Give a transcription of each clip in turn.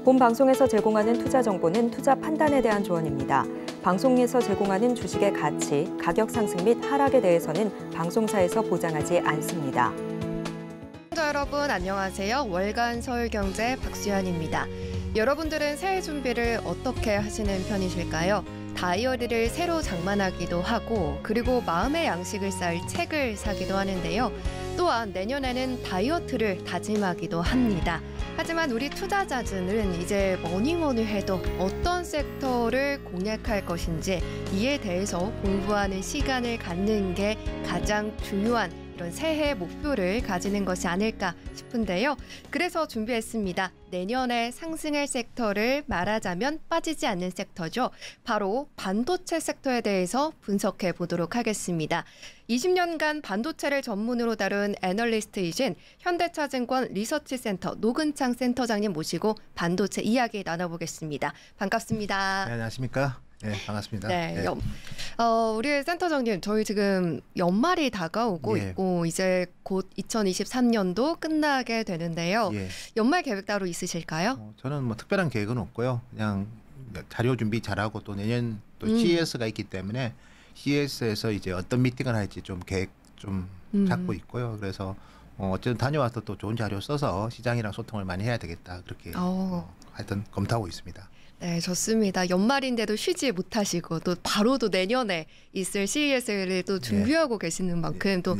본 방송에서 제공하는 투자 정보는 투자 판단에 대한 조언입니다. 방송에서 제공하는 주식의 가치, 가격 상승 및 하락에 대해서는 방송사에서 보장하지 않습니다. 시청자 여러분 안녕하세요. 월간 서울경제 박수연입니다. 여러분들은 새해 준비를 어떻게 하시는 편이실까요? 다이어리를 새로 장만하기도 하고 그리고 마음의 양식을 쌓을 책을 사기도 하는데요. 또한 내년에는 다이어트를 다짐하기도 합니다. 하지만 우리 투자자들은 이제 뭐니 해도 어떤 섹터를 공략할 것인지 이에 대해서 공부하는 시간을 갖는 게 가장 중요한 이런 새해 목표를 가지는 것이 아닐까 싶은데요. 그래서 준비했습니다. 내년에 상승할 섹터를 말하자면 빠지지 않는 섹터죠. 바로 반도체 섹터에 대해서 분석해 보도록 하겠습니다. 20년간 반도체를 전문으로 다룬 애널리스트이신 현대차증권 리서치센터 노근창 센터장님 모시고 반도체 이야기 나눠보겠습니다. 반갑습니다. 네, 안녕하십니까? 네, 반갑습니다. 네, 우리 센터장님, 저희 지금 연말이 다가오고 있고 이제 곧 2023년도 끝나게 되는데요. 연말 계획 따로 있으실까요? 저는 뭐 특별한 계획은 없고요. 그냥 자료 준비 잘하고 또 내년 또 CES가 있기 때문에 CES에서 이제 어떤 미팅을 할지 좀 계획 좀 잡고 있고요. 그래서 어쨌든 다녀와서 또 좋은 자료 써서 시장이랑 소통을 많이 해야 되겠다. 그렇게 하여튼 검토하고 있습니다. 네, 좋습니다. 연말인데도 쉬지 못하시고 또 바로 또 내년에 있을 CES를 또 준비하고 계시는 만큼 또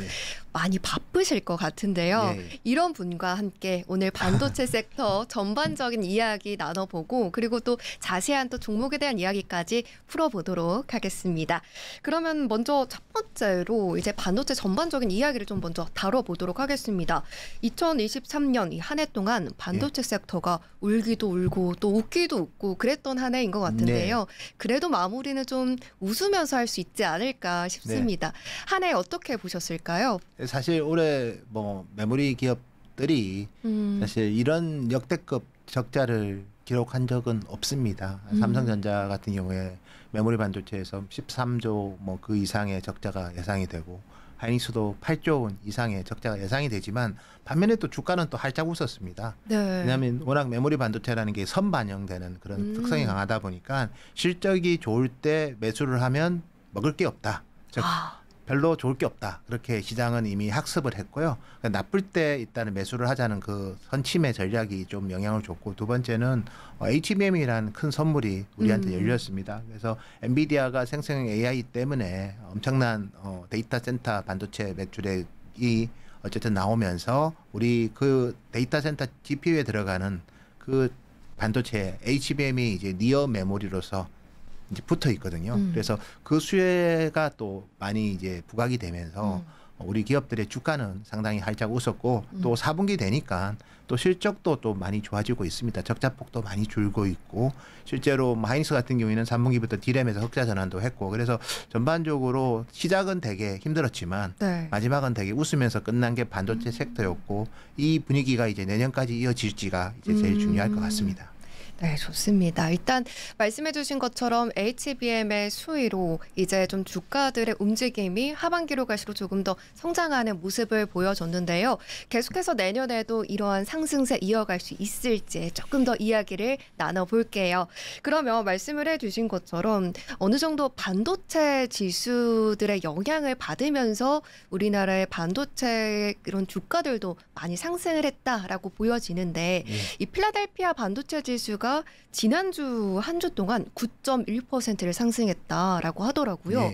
많이 바쁘실 것 같은데요. 이런 분과 함께 오늘 반도체 섹터 전반적인 이야기 나눠보고 그리고 또 자세한 또 종목에 대한 이야기까지 풀어보도록 하겠습니다. 그러면 먼저 첫 번째로 이제 반도체 전반적인 이야기를 좀 먼저 다뤄보도록 하겠습니다. 2023년 이 한 해 동안 반도체 섹터가 울기도 울고 또 웃기도 웃고 그랬던 한 해인 것 같은데요. 그래도 마무리는 좀 웃으면서 할 수 있지 않을까 싶습니다. 한 해 어떻게 보셨을까요? 사실 올해 뭐 메모리 기업들이 사실 이런 역대급 적자를 기록한 적은 없습니다. 삼성전자 같은 경우에 메모리 반도체에서 13조 뭐 그 이상의 적자가 예상이 되고 하이닉스도 8조 원 이상의 적자가 예상이 되지만 반면에 또 주가는 또 활짝 웃었습니다. 왜냐하면 워낙 메모리 반도체라는 게 선반영되는 그런 특성이 강하다 보니까 실적이 좋을 때 매수를 하면 먹을 게 없다. 즉 별로 좋을 게 없다. 그렇게 시장은 이미 학습을 했고요. 그러니까 나쁠 때 일단은 매수를 하자는 그 선침의 전략이 좀 영향을 줬고 두 번째는 HBM이라는 큰 선물이 우리한테 열렸습니다. 그래서 엔비디아가 생성형 AI 때문에 엄청난 데이터 센터 반도체 매출액이 어쨌든 나오면서 우리 그 데이터 센터 GPU에 들어가는 그 반도체 HBM이 이제 니어 메모리로서 이제 붙어 있거든요. 그래서 그 수혜가 또 많이 이제 부각이 되면서 우리 기업들의 주가는 상당히 활짝 웃었고 또 4분기 되니까 또 실적도 또 많이 좋아지고 있습니다. 적자폭도 많이 줄고 있고 실제로 하이닉스 같은 경우에는 3분기부터 D램에서 흑자 전환도 했고 그래서 전반적으로 시작은 되게 힘들었지만 마지막은 되게 웃으면서 끝난 게 반도체 섹터였고 이 분위기가 이제 내년까지 이어질지가 이제 제일 중요할 것 같습니다. 네, 좋습니다. 일단 말씀해 주신 것처럼 HBM의 수위로 이제 좀 주가들의 움직임이 하반기로 갈수록 조금 더 성장하는 모습을 보여줬는데요. 계속해서 내년에도 이러한 상승세 이어갈 수 있을지 조금 더 이야기를 나눠볼게요. 그러면 말씀을 해주신 것처럼 어느 정도 반도체 지수들의 영향을 받으면서 우리나라의 반도체 이런 주가들도 많이 상승을 했다라고 보여지는데 이 필라델피아 반도체 지수가 지난주 한 주 동안 9.1%를 상승했다라고 하더라고요.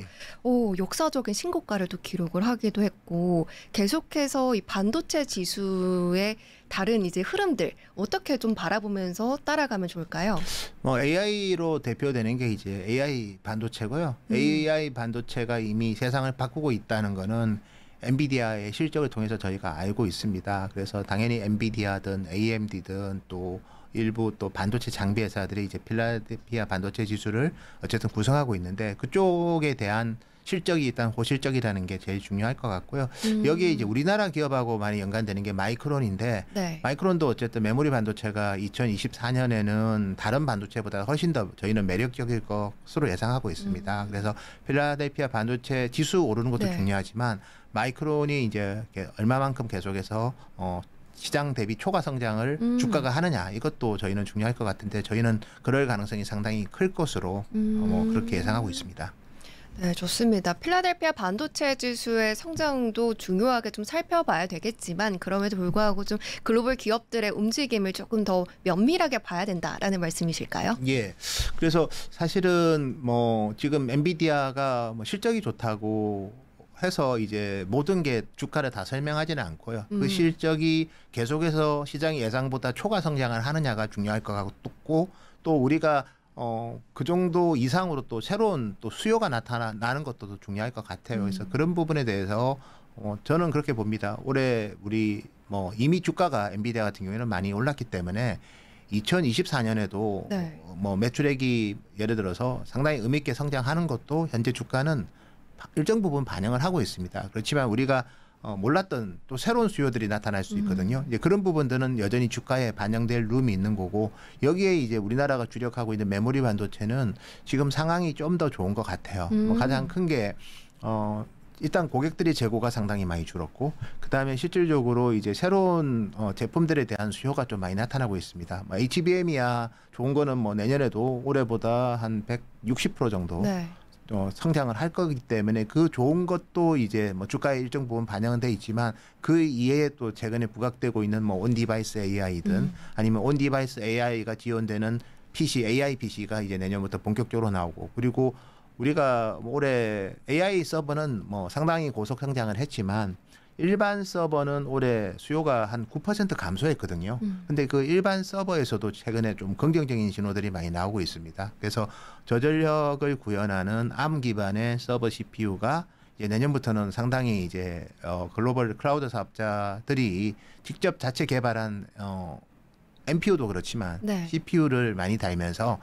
역사적인 신고가를 또 기록을 하기도 했고 계속해서 이 반도체 지수의 다른 이제 흐름들 어떻게 좀 바라보면서 따라가면 좋을까요? 뭐 AI로 대표되는 게 이제 AI 반도체고요. AI 반도체가 이미 세상을 바꾸고 있다는 거는 엔비디아의 실적을 통해서 저희가 알고 있습니다. 그래서 당연히 엔비디아든 AMD든 또 일부 또 반도체 장비 회사들이 이제 필라델피아 반도체 지수를 어쨌든 구성하고 있는데 그쪽에 대한 실적이 일단 호실적이라는 게 제일 중요할 것 같고요. 여기에 이제 우리나라 기업하고 많이 연관되는 게 마이크론인데 마이크론도 어쨌든 메모리 반도체가 2024년에는 다른 반도체보다 훨씬 더 저희는 매력적일 것으로 예상하고 있습니다. 그래서 필라델피아 반도체 지수 오르는 것도 중요하지만 마이크론이 이제 얼마만큼 계속해서 시장 대비 초과 성장을 주가가 하느냐 이것도 저희는 중요할 것 같은데 저희는 그럴 가능성이 상당히 클 것으로 뭐 그렇게 예상하고 있습니다. 네, 좋습니다. 필라델피아 반도체 지수의 성장도 중요하게 좀 살펴봐야 되겠지만 그럼에도 불구하고 좀 글로벌 기업들의 움직임을 조금 더 면밀하게 봐야 된다라는 말씀이실까요? 예. 그래서 사실은 뭐 지금 엔비디아가 뭐 실적이 좋다고 해서 이제 모든 게 주가를 다 설명하지는 않고요. 그 실적이 계속해서 시장 예상보다 초과 성장을 하느냐가 중요할 것 같고 또 우리가 그 정도 이상으로 또 새로운 또 수요가 나타나는 것도 더 중요할 것 같아요. 그래서 그런 부분에 대해서 저는 그렇게 봅니다. 올해 우리 뭐 이미 주가가 엔비디아 같은 경우에는 많이 올랐기 때문에 2024년에도 네. 뭐 매출액이 예를 들어서 상당히 의미 있게 성장하는 것도 현재 주가는 일정 부분 반영을 하고 있습니다. 그렇지만 우리가 몰랐던 또 새로운 수요들이 나타날 수 있거든요. 이제 그런 부분들은 여전히 주가에 반영될 룸이 있는 거고 여기에 이제 우리나라가 주력하고 있는 메모리 반도체는 지금 상황이 좀 더 좋은 것 같아요. 뭐 가장 큰 게 일단 고객들이 재고가 상당히 많이 줄었고 그다음에 실질적으로 이제 새로운 제품들에 대한 수요가 좀 많이 나타나고 있습니다. 뭐 HBM이야 좋은 거는 뭐 내년에도 올해보다 한 160% 정도 네. 성장을 할 거기 때문에 그 좋은 것도 이제 뭐 주가에 일정 부분 반영은 돼 있지만 그 이외에 또 최근에 부각되고 있는 뭐 온 디바이스 AI든 아니면 온 디바이스 AI가 지원되는 PC, AI PC가 이제 내년부터 본격적으로 나오고 그리고 우리가 뭐 올해 AI 서버는 뭐 상당히 고속 성장을 했지만 일반 서버는 올해 수요가 한 9% 감소했거든요. 근데 그 일반 서버에서도 최근에 좀 긍정적인 신호들이 많이 나오고 있습니다. 그래서 저전력을 구현하는 ARM 기반의 서버 CPU가 이제 내년부터는 상당히 이제 글로벌 클라우드 사업자들이 직접 자체 개발한 NPU도 그렇지만 네. CPU를 많이 달면서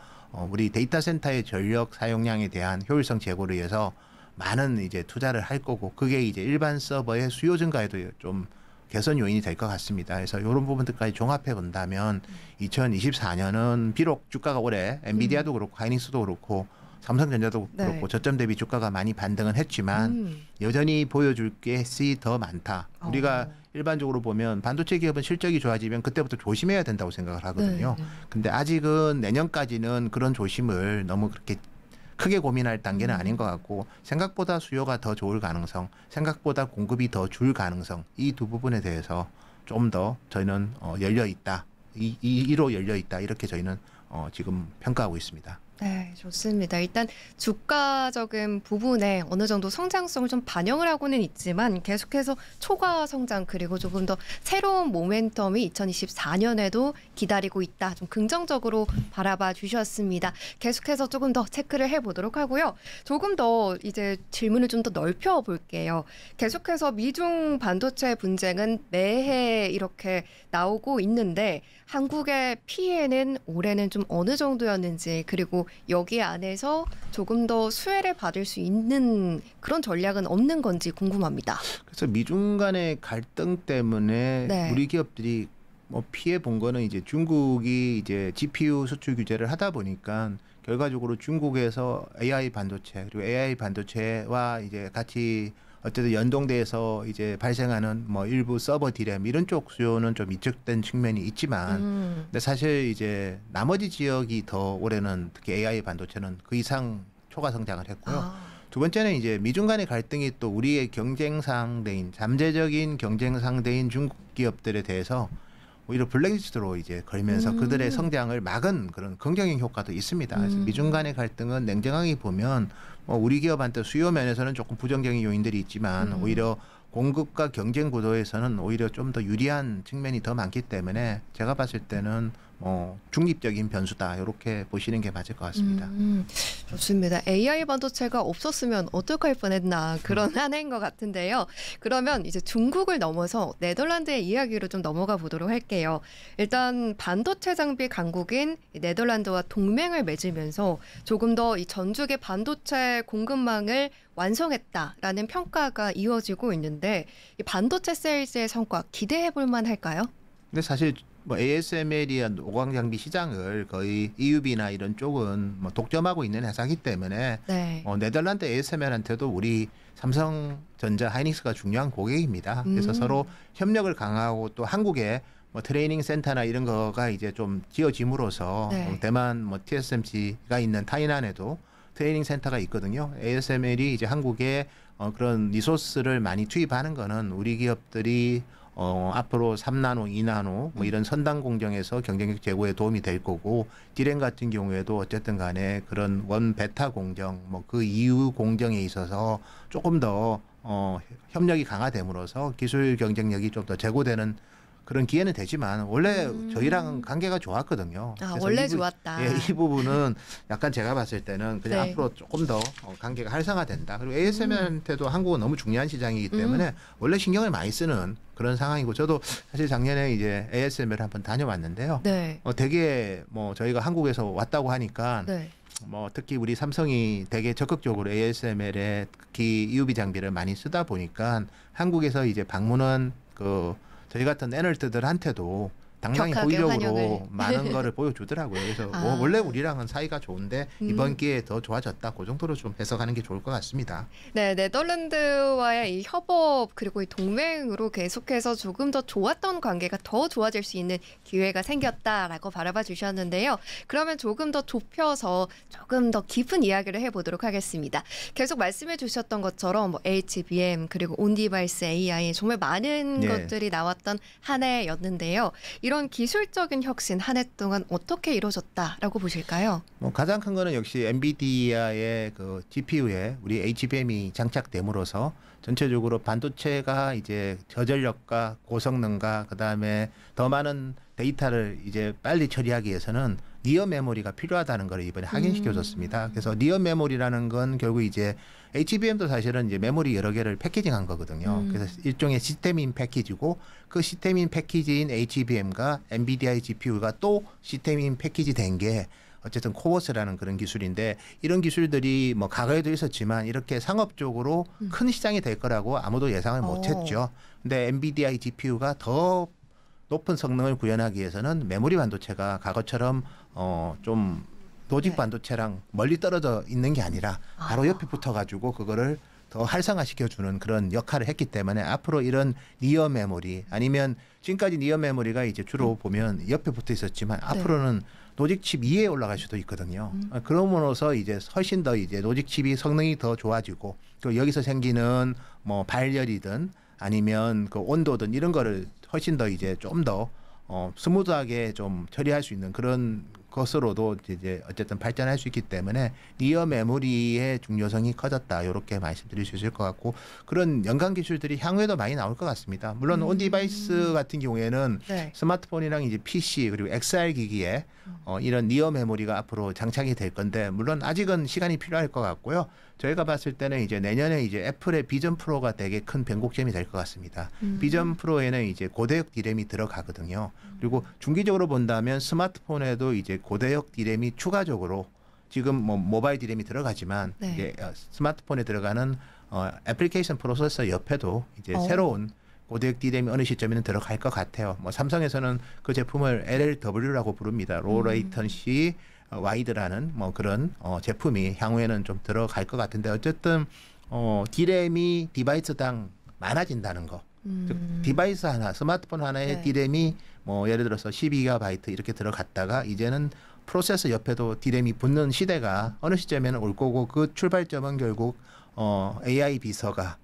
우리 데이터 센터의 전력 사용량에 대한 효율성 제고를 위해서 많은 이제 투자를 할 거고 그게 이제 일반 서버의 수요 증가에도 좀 개선 요인이 될 것 같습니다. 그래서 이런 부분들까지 종합해 본다면 2024년은 비록 주가가 올해 엔비디아도 그렇고 하이닉스도 그렇고 삼성전자도 네. 그렇고 저점 대비 주가가 많이 반등은 했지만 여전히 보여줄 것이 더 많다. 우리가 일반적으로 보면 반도체 기업은 실적이 좋아지면 그때부터 조심해야 된다고 생각을 하거든요. 네. 근데 아직은 내년까지는 그런 조심을 너무 그렇게 크게 고민할 단계는 아닌 것 같고 생각보다 수요가 더 좋을 가능성, 생각보다 공급이 더 줄 가능성 이 두 부분에 대해서 좀 더 저희는 열려 있다. 이로 열려 있다. 이렇게 저희는 지금 평가하고 있습니다. 네, 좋습니다. 일단 주가적인 부분에 어느 정도 성장성을 좀 반영을 하고는 있지만 계속해서 초과 성장 그리고 조금 더 새로운 모멘텀이 2024년에도 기다리고 있다. 좀 긍정적으로 바라봐 주셨습니다. 계속해서 조금 더 체크를 해보도록 하고요. 조금 더 이제 질문을 좀 더 넓혀 볼게요. 계속해서 미중 반도체 분쟁은 매해 이렇게 나오고 있는데 한국의 피해는 올해는 좀 어느 정도였는지 그리고 여기 안에서 조금 더 수혜를 받을 수 있는 그런 전략은 없는 건지 궁금합니다. 그래서 미중 간의 갈등 때문에 네. 우리 기업들이 뭐 피해 본 거는 이제 중국이 이제 GPU 수출 규제를 하다 보니까 결과적으로 중국에서 AI 반도체 그리고 AI 반도체와 이제 같이 어쨌든 연동돼서 이제 발생하는 뭐 일부 서버 디램 이런 쪽 수요는 좀 위축된 측면이 있지만 근데 사실 이제 나머지 지역이 더 올해는 특히 AI 반도체는 그 이상 초과 성장을 했고요. 두 번째는 이제 미중 간의 갈등이 또 우리의 경쟁 상대인 잠재적인 경쟁 상대인 중국 기업들에 대해서 오히려 블랙리스트로 이제 걸면서 그들의 성장을 막은 그런 긍정적 효과도 있습니다. 그래서 미중 간의 갈등은 냉정하게 보면 뭐 우리 기업한테 수요 면에서는 조금 부정적인 요인들이 있지만 오히려 공급과 경쟁 구도에서는 오히려 좀 더 유리한 측면이 더 많기 때문에 제가 봤을 때는 중립적인 변수다 이렇게 보시는 게 맞을 것 같습니다. 좋습니다. AI 반도체가 없었으면 어떡할 뻔했나 그런 한 해인 것 같은데요. 그러면 이제 중국을 넘어서 네덜란드의 이야기로 좀 넘어가 보도록 할게요. 일단 반도체 장비 강국인 네덜란드와 동맹을 맺으면서 조금 더 이 전국의 반도체 공급망을 완성했다라는 평가가 이어지고 있는데 이 반도체 세일즈의 성과 기대해 볼 만할까요? 근데 사실 뭐 ASML이나 노광 장비 시장을 거의 EUB나 이런 쪽은 뭐 독점하고 있는 회사이기 때문에 네. 네덜란드 ASML한테도 우리 삼성전자 하이닉스가 중요한 고객입니다. 그래서 서로 협력을 강화하고 또 한국에 뭐 트레이닝 센터나 이런 거가 이제 좀 지어짐으로써 네. 대만 뭐 TSMC가 있는 타이난에도 트레이닝 센터가 있거든요. ASML이 이제 한국에 그런 리소스를 많이 투입하는 거는 우리 기업들이 앞으로 3나노, 2나노 뭐 이런 선단 공정에서 경쟁력 제고에 도움이 될 거고, 디램 같은 경우에도 어쨌든 간에 그런 원 베타 공정 뭐 그 이후 공정에 있어서 조금 더 협력이 강화됨으로써 기술 경쟁력이 좀 더 제고되는 그런 기회는 되지만 원래 저희랑 관계가 좋았거든요. 아, 그래서 원래 이 좋았다. 예, 이 부분은 약간 제가 봤을 때는 그냥 네. 앞으로 조금 더 관계가 활성화된다. 그리고 ASML한테도 한국은 너무 중요한 시장이기 때문에 원래 신경을 많이 쓰는 그런 상황이고, 저도 사실 작년에 이제 ASML 한번 다녀왔는데요. 네. 되게 뭐 저희가 한국에서 왔다고 하니까 네. 뭐 특히 우리 삼성이 되게 적극적으로 ASML에 특히 EUV 장비를 많이 쓰다 보니까 한국에서 이제 방문한 그 저희 같은 애널트들한테도 당당히 격하게 호의적으로 환영을. 많은 거를 보여주더라고요. 그래서 아. 원래 우리랑은 사이가 좋은데 이번 기회에 더 좋아졌다. 그 정도로 좀 해석하는 게 좋을 것 같습니다. 네, 네덜란드와의 이 협업 그리고 이 동맹으로 계속해서 조금 더 좋았던 관계가 더 좋아질 수 있는 기회가 생겼다라고 바라봐 주셨는데요. 그러면 조금 더 좁혀서 조금 더 깊은 이야기를 해보도록 하겠습니다. 계속 말씀해 주셨던 것처럼 뭐 HBM 그리고 온디바이스 AI 정말 많은 네. 것들이 나왔던 한 해였는데요. 이런 기술적인 혁신 한 해 동안 어떻게 이루어졌다라고 보실까요? 뭐 가장 큰 거는 역시 엔비디아의 그 GPU에 우리 HBM이 장착됨으로써 전체적으로 반도체가 이제 저전력과 고성능과 그다음에 더 많은 데이터를 이제 빨리 처리하기 위해서는 니어 메모리가 필요하다는 걸 이번에 확인시켜줬습니다. 그래서 니어 메모리라는 건 결국 이제 HBM도 사실은 이제 메모리 여러 개를 패키징한 거거든요. 그래서 일종의 시스템인 패키지고, 그 시스템인 패키지인 HBM과 엔비디아의 GPU가 또 시스템인 패키지 된 게 어쨌든 코버스라는 그런 기술인데, 이런 기술들이 뭐 과거에도 있었지만 이렇게 상업적으로 큰 시장이 될 거라고 아무도 예상을 못했죠. 근데 엔비디아의 GPU가 더 높은 성능을 구현하기 위해서는 메모리 반도체가 과거처럼 좀 로직 네. 반도체랑 멀리 떨어져 있는 게 아니라 바로 옆에 붙어가지고 그거를 더 활성화시켜주는 그런 역할을 했기 때문에 앞으로 이런 니어 메모리, 아니면 지금까지 니어 메모리가 이제 주로 보면 옆에 붙어 있었지만 앞으로는 로직 칩 위에 올라갈 수도 있거든요. 그러므로서 이제 훨씬 더 이제 로직 칩이 성능이 더 좋아지고, 또 여기서 생기는 뭐 발열이든 아니면 그 온도든 이런 거를 훨씬 더 이제 좀 더 스무드하게 좀 처리할 수 있는 그런 것으로도 이제 어쨌든 발전할 수 있기 때문에 니어 메모리의 중요성이 커졌다. 이렇게 말씀드릴 수 있을 것 같고, 그런 연관 기술들이 향후에도 많이 나올 것 같습니다. 물론 온 디바이스 같은 경우에는 네. 스마트폰이랑 이제 PC 그리고 XR 기기에 이런 니어 메모리가 앞으로 장착이 될 건데, 물론 아직은 시간이 필요할 것 같고요. 저희가 봤을 때는 이제 내년에 이제 애플의 비전 프로가 되게 큰 변곡점이 될 것 같습니다. 비전 프로에는 이제 고대역 디램이 들어가거든요. 그리고 중기적으로 본다면 스마트폰에도 이제 고대역 디램이 추가적으로, 지금 뭐 모바일 디램이 들어가지만 네. 이제 스마트폰에 들어가는 애플리케이션 프로세서 옆에도 이제 새로운 고대역 디램이 어느 시점에는 들어갈 것 같아요. 뭐 삼성에서는 그 제품을 LLW라고 부릅니다. 로 레이턴시 와이드라는 뭐 그런 제품이 향후에는 좀 들어갈 것 같은데, 어쨌든 디램이 디바이스당 많아진다는 거. 즉 디바이스 하나, 스마트폰 하나에 네. 디램이 뭐 예를 들어서 12GB 이렇게 들어갔다가 이제는 프로세서 옆에도 디램이 붙는 시대가 어느 시점에는 올 거고, 그 출발점은 결국 AI 비서가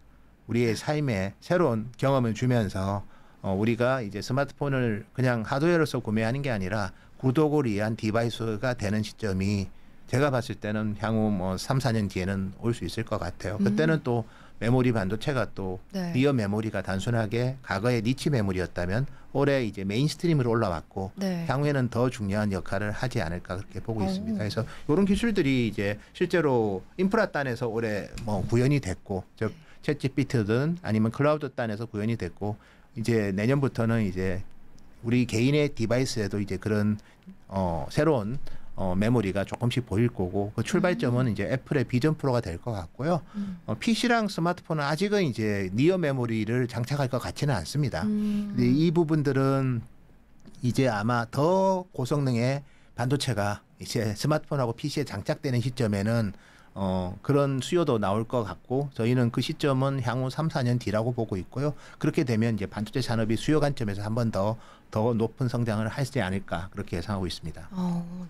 우리의 삶에 새로운 경험을 주면서 우리가 이제 스마트폰을 그냥 하드웨어로서 구매하는 게 아니라 구독을 위한 디바이스가 되는 시점이 제가 봤을 때는 향후 뭐 3, 4년 뒤에는 올 수 있을 것 같아요. 그때는 또 메모리 반도체가 또 네. 리어 메모리가 단순하게 과거의 니치 메모리였다면 올해 이제 메인스트림으로 올라왔고 네. 향후에는 더 중요한 역할을 하지 않을까 그렇게 보고 있습니다. 그래서 이런 기술들이 이제 실제로 인프라 단에서 올해 뭐 구현이 됐고, 즉 챗GPT든 아니면 클라우드 단에서 구현이 됐고, 이제 내년부터는 이제 우리 개인의 디바이스에도 이제 그런 새로운 메모리가 조금씩 보일 거고, 그 출발점은 이제 애플의 비전 프로가 될 것 같고요. PC랑 스마트폰은 아직은 이제 니어 메모리를 장착할 것 같지는 않습니다. 근데 이 부분들은 이제 아마 더 고성능의 반도체가 이제 스마트폰하고 PC에 장착되는 시점에는 그런 수요도 나올 것 같고 저희는 그 시점은 향후 3, 4년 뒤라고 보고 있고요. 그렇게 되면 이제 반도체 산업이 수요 관점에서 한 번 더 높은 성장을 하지 않을까 그렇게 예상하고 있습니다.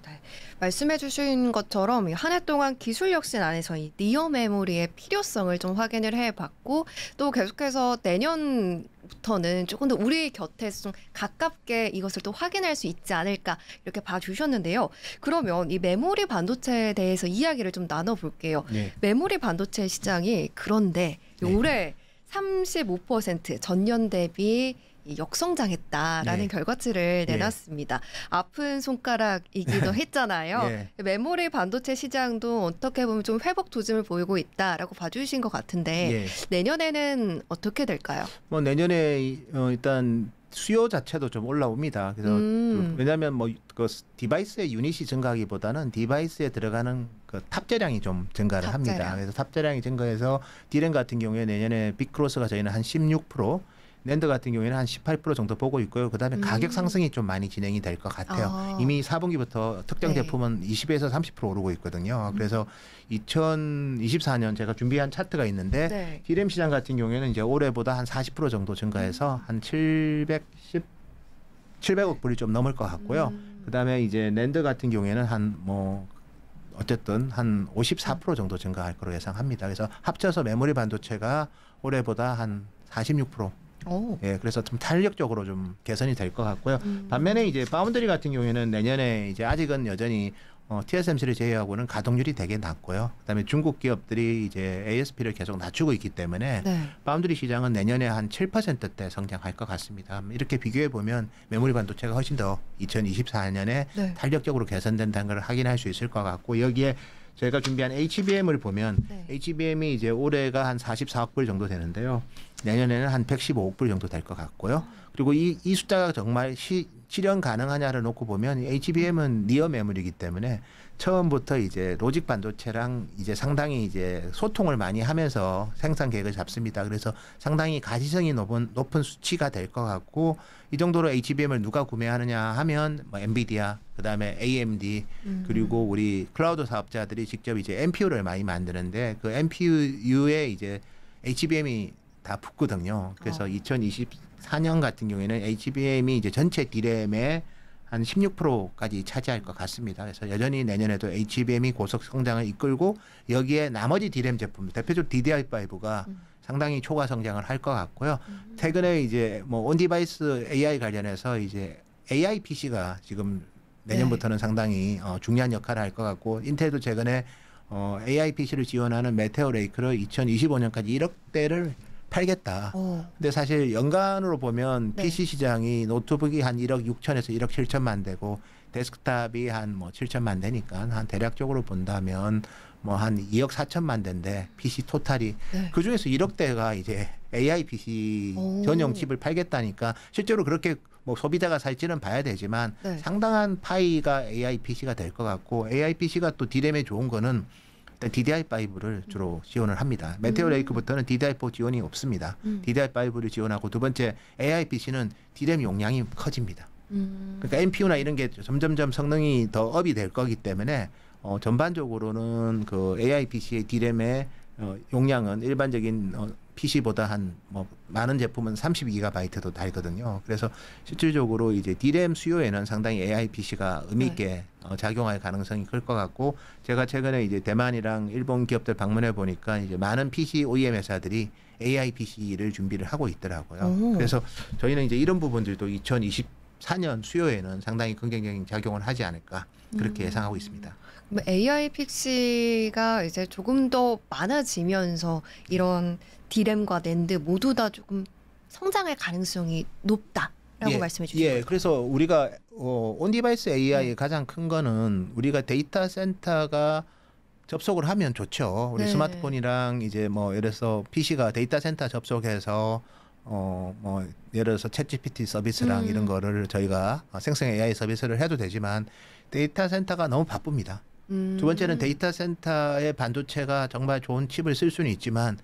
네. 말씀해 주신 것처럼 한 해 동안 기술 혁신 안에서 이 니어 메모리의 필요성을 좀 확인을 해봤고 또 계속해서 내년부터는 조금 더 우리 곁에서 좀 가깝게 이것을 또 확인할 수 있지 않을까 이렇게 봐주셨는데요. 그러면 이 메모리 반도체에 대해서 이야기를 좀 나눠볼게요. 네. 메모리 반도체 시장이 그런데 네. 올해 35% 전년 대비 역성장했다라는 네. 결과치를 내놨습니다. 아픈 손가락이기도 했잖아요. 네. 메모리 반도체 시장도 어떻게 보면 좀 회복 조짐을 보이고 있다라고 봐주신 것 같은데 예. 내년에는 어떻게 될까요? 뭐 내년에 일단 수요 자체도 좀 올라옵니다. 그래서 왜냐하면 뭐 그 디바이스의 유닛이 증가하기보다는 디바이스에 들어가는 그 탑재량이 좀 증가를 합니다. 그래서 탑재량이 증가해서 디램 같은 경우에 내년에 빅크로스가 저희는 한 16%, 낸드 같은 경우에는 한 18% 정도 보고 있고요. 그다음에 가격 상승이 좀 많이 진행이 될 것 같아요. 이미 4분기부터 특정 제품은 20에서 30% 오르고 있거든요. 그래서 2024년 제가 준비한 차트가 있는데 디램 시장 같은 경우에는 이제 올해보다 한 40% 정도 증가해서 한 700억 불이 좀 넘을 것 같고요. 그다음에 이제 낸드 같은 경우에는 한 어쨌든 한 54% 정도 증가할 거로 예상합니다. 그래서 합쳐서 메모리 반도체가 올해보다 한 46%. 예, 그래서 좀 탄력적으로 좀 개선이 될 것 같고요. 반면에 이제 파운드리 같은 경우에는 내년에 이제 아직은 여전히 TSMC를 제외하고는 가동률이 되게 낮고요. 그다음에 중국 기업들이 이제 ASP를 계속 낮추고 있기 때문에 파운드리 시장은 내년에 한 7%대 성장할 것 같습니다. 이렇게 비교해 보면 메모리 반도체가 훨씬 더 2024년에 탄력적으로 개선된다는 걸 확인할 수 있을 것 같고 여기에 저희가 준비한 HBM을 보면 HBM이 이제 올해가 한 44억 불 정도 되는데요. 내년에는 한 115억 불 정도 될 것 같고요. 그리고 이 숫자가 정말 실현 가능하냐를 놓고 보면 HBM은 니어 메모리이기 때문에 처음부터 이제 로직 반도체랑 이제 상당히 이제 소통을 많이 하면서 생산 계획을 잡습니다. 그래서 상당히 가시성이 높은 수치가 될 것 같고 이 정도로 HBM을 누가 구매하느냐 하면 뭐 엔비디아 그다음에 AMD 그리고 우리 클라우드 사업자들이 직접 이제 NPU를 많이 만드는데 그 NPU에 이제 HBM이 다 붙거든요. 그래서 2024년 같은 경우에는 HBM이 이제 전체 디램의 한 16%까지 차지할 것 같습니다. 그래서 여전히 내년에도 HBM이 고속 성장을 이끌고 여기에 나머지 디램 제품, 대표적으로 DDR5가 상당히 초과 성장을 할 것 같고요. 최근에 이제 뭐 온디바이스 AI 관련해서 이제 AI PC가 지금 내년부터는 상당히 중요한 역할을 할 것 같고 인텔도 최근에 AI PC를 지원하는 메테오 레이크를 2025년까지 1억 대를 팔겠다. 근데 사실 연간으로 보면 PC 시장이 노트북이 한 1억 6천에서 1억 7천만 대고 데스크탑이 한 뭐 7천만 대니까 한 대략적으로 본다면 뭐 한 2억 4천만 대인데 PC 토탈이 그 중에서 1억 대가 이제 AI PC 전용 칩을 팔겠다니까 실제로 그렇게 뭐 소비자가 살지는 봐야 되지만 상당한 파이가 AI PC가 될 것 같고 AI PC가 또 디램에 좋은 거는 일단 DDR5를 주로 지원을 합니다. 메테오 레이크부터는 DDR4 지원이 없습니다. DDR5를 지원하고 두 번째 AI PC는 디램 용량이 커집니다. 그러니까 NPU나 이런 게 점점점 성능이 더 업이 될 거기 때문에 전반적으로는 그 AI PC의 디램의 용량은 일반적인 PC보다 한 뭐 많은 제품은 32GB도 달거든요. 그래서 실질적으로 이제 디램 수요에는 상당히 AI PC가 의미 있게 작용할 가능성이 클 것 같고 제가 최근에 이제 대만이랑 일본 기업들 방문해 보니까 이제 많은 PC OEM 회사들이 AI PC를 준비를 하고 있더라고요. 그래서 저희는 이제 이런 부분들도 2024년 수요에는 상당히 긍정적인 작용을 하지 않을까 그렇게 예상하고 있습니다. AI PC가 이제 조금 더 많아지면서 이런 디램과 낸드 모두 다 조금 성장할 가능성이 높다라고 말씀해 주시죠. 예, 그래서 우리가 온디바이스 AI의 가장 큰 거는 우리가 데이터 센터가 접속을 하면 좋죠. 우리 스마트폰이랑 이제 뭐 예를 들어서 PC가 데이터 센터 접속해서 뭐 예를 들어서 챗GPT 서비스랑 이런 거를 저희가 생성 AI 서비스를 해도 되지만 데이터 센터가 너무 바쁩니다. 두 번째는 데이터 센터의 반도체가 정말 좋은 칩을 쓸 수는 있지만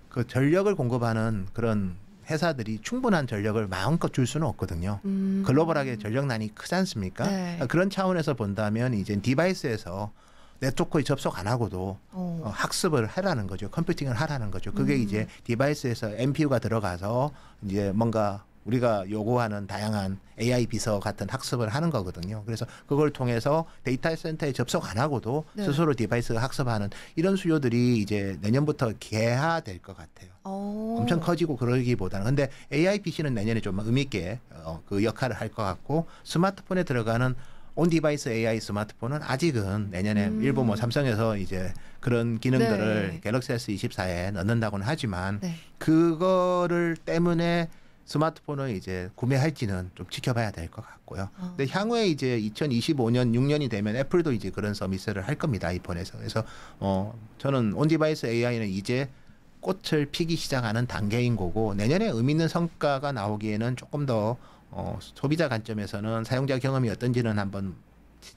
그 전력을 공급하는 그런 회사들이 충분한 전력을 마음껏 줄 수는 없거든요. 글로벌하게 전력난이 크지 않습니까? 네. 그런 차원에서 본다면 이제 디바이스에서 네트워크에 접속 안 하고도 학습을 하라는 거죠. 컴퓨팅을 하라는 거죠. 그게 이제 디바이스에서 NPU가 들어가서 이제 뭔가 우리가 요구하는 다양한 AI 비서 같은 학습을 하는 거거든요. 그래서 그걸 통해서 데이터 센터에 접속 안 하고도 네. 스스로 디바이스가 학습하는 이런 수요들이 이제 내년부터 개화될 것 같아요. 엄청 커지고 그러기보다는. 근데 AI PC는 내년에 좀 의미 있게 그 역할을 할 것 같고, 스마트폰에 들어가는 온 디바이스 AI 스마트폰은 아직은 내년에 일부 뭐 삼성에서 이제 그런 기능들을 네. 갤럭시 S24에 넣는다고는 하지만 네. 그거를 때문에 스마트폰을 이제 구매할지는 좀 지켜봐야 될 것 같고요. 근데 향후에 이제 2025년 6년이 되면 애플도 이제 그런 서비스를 할 겁니다. 아이폰에서. 그래서 저는 온 디바이스 AI는 이제 꽃을 피기 시작하는 단계인 거고, 내년에 의미 있는 성과가 나오기에는 조금 더 소비자 관점에서는 사용자 경험이 어떤지는 한번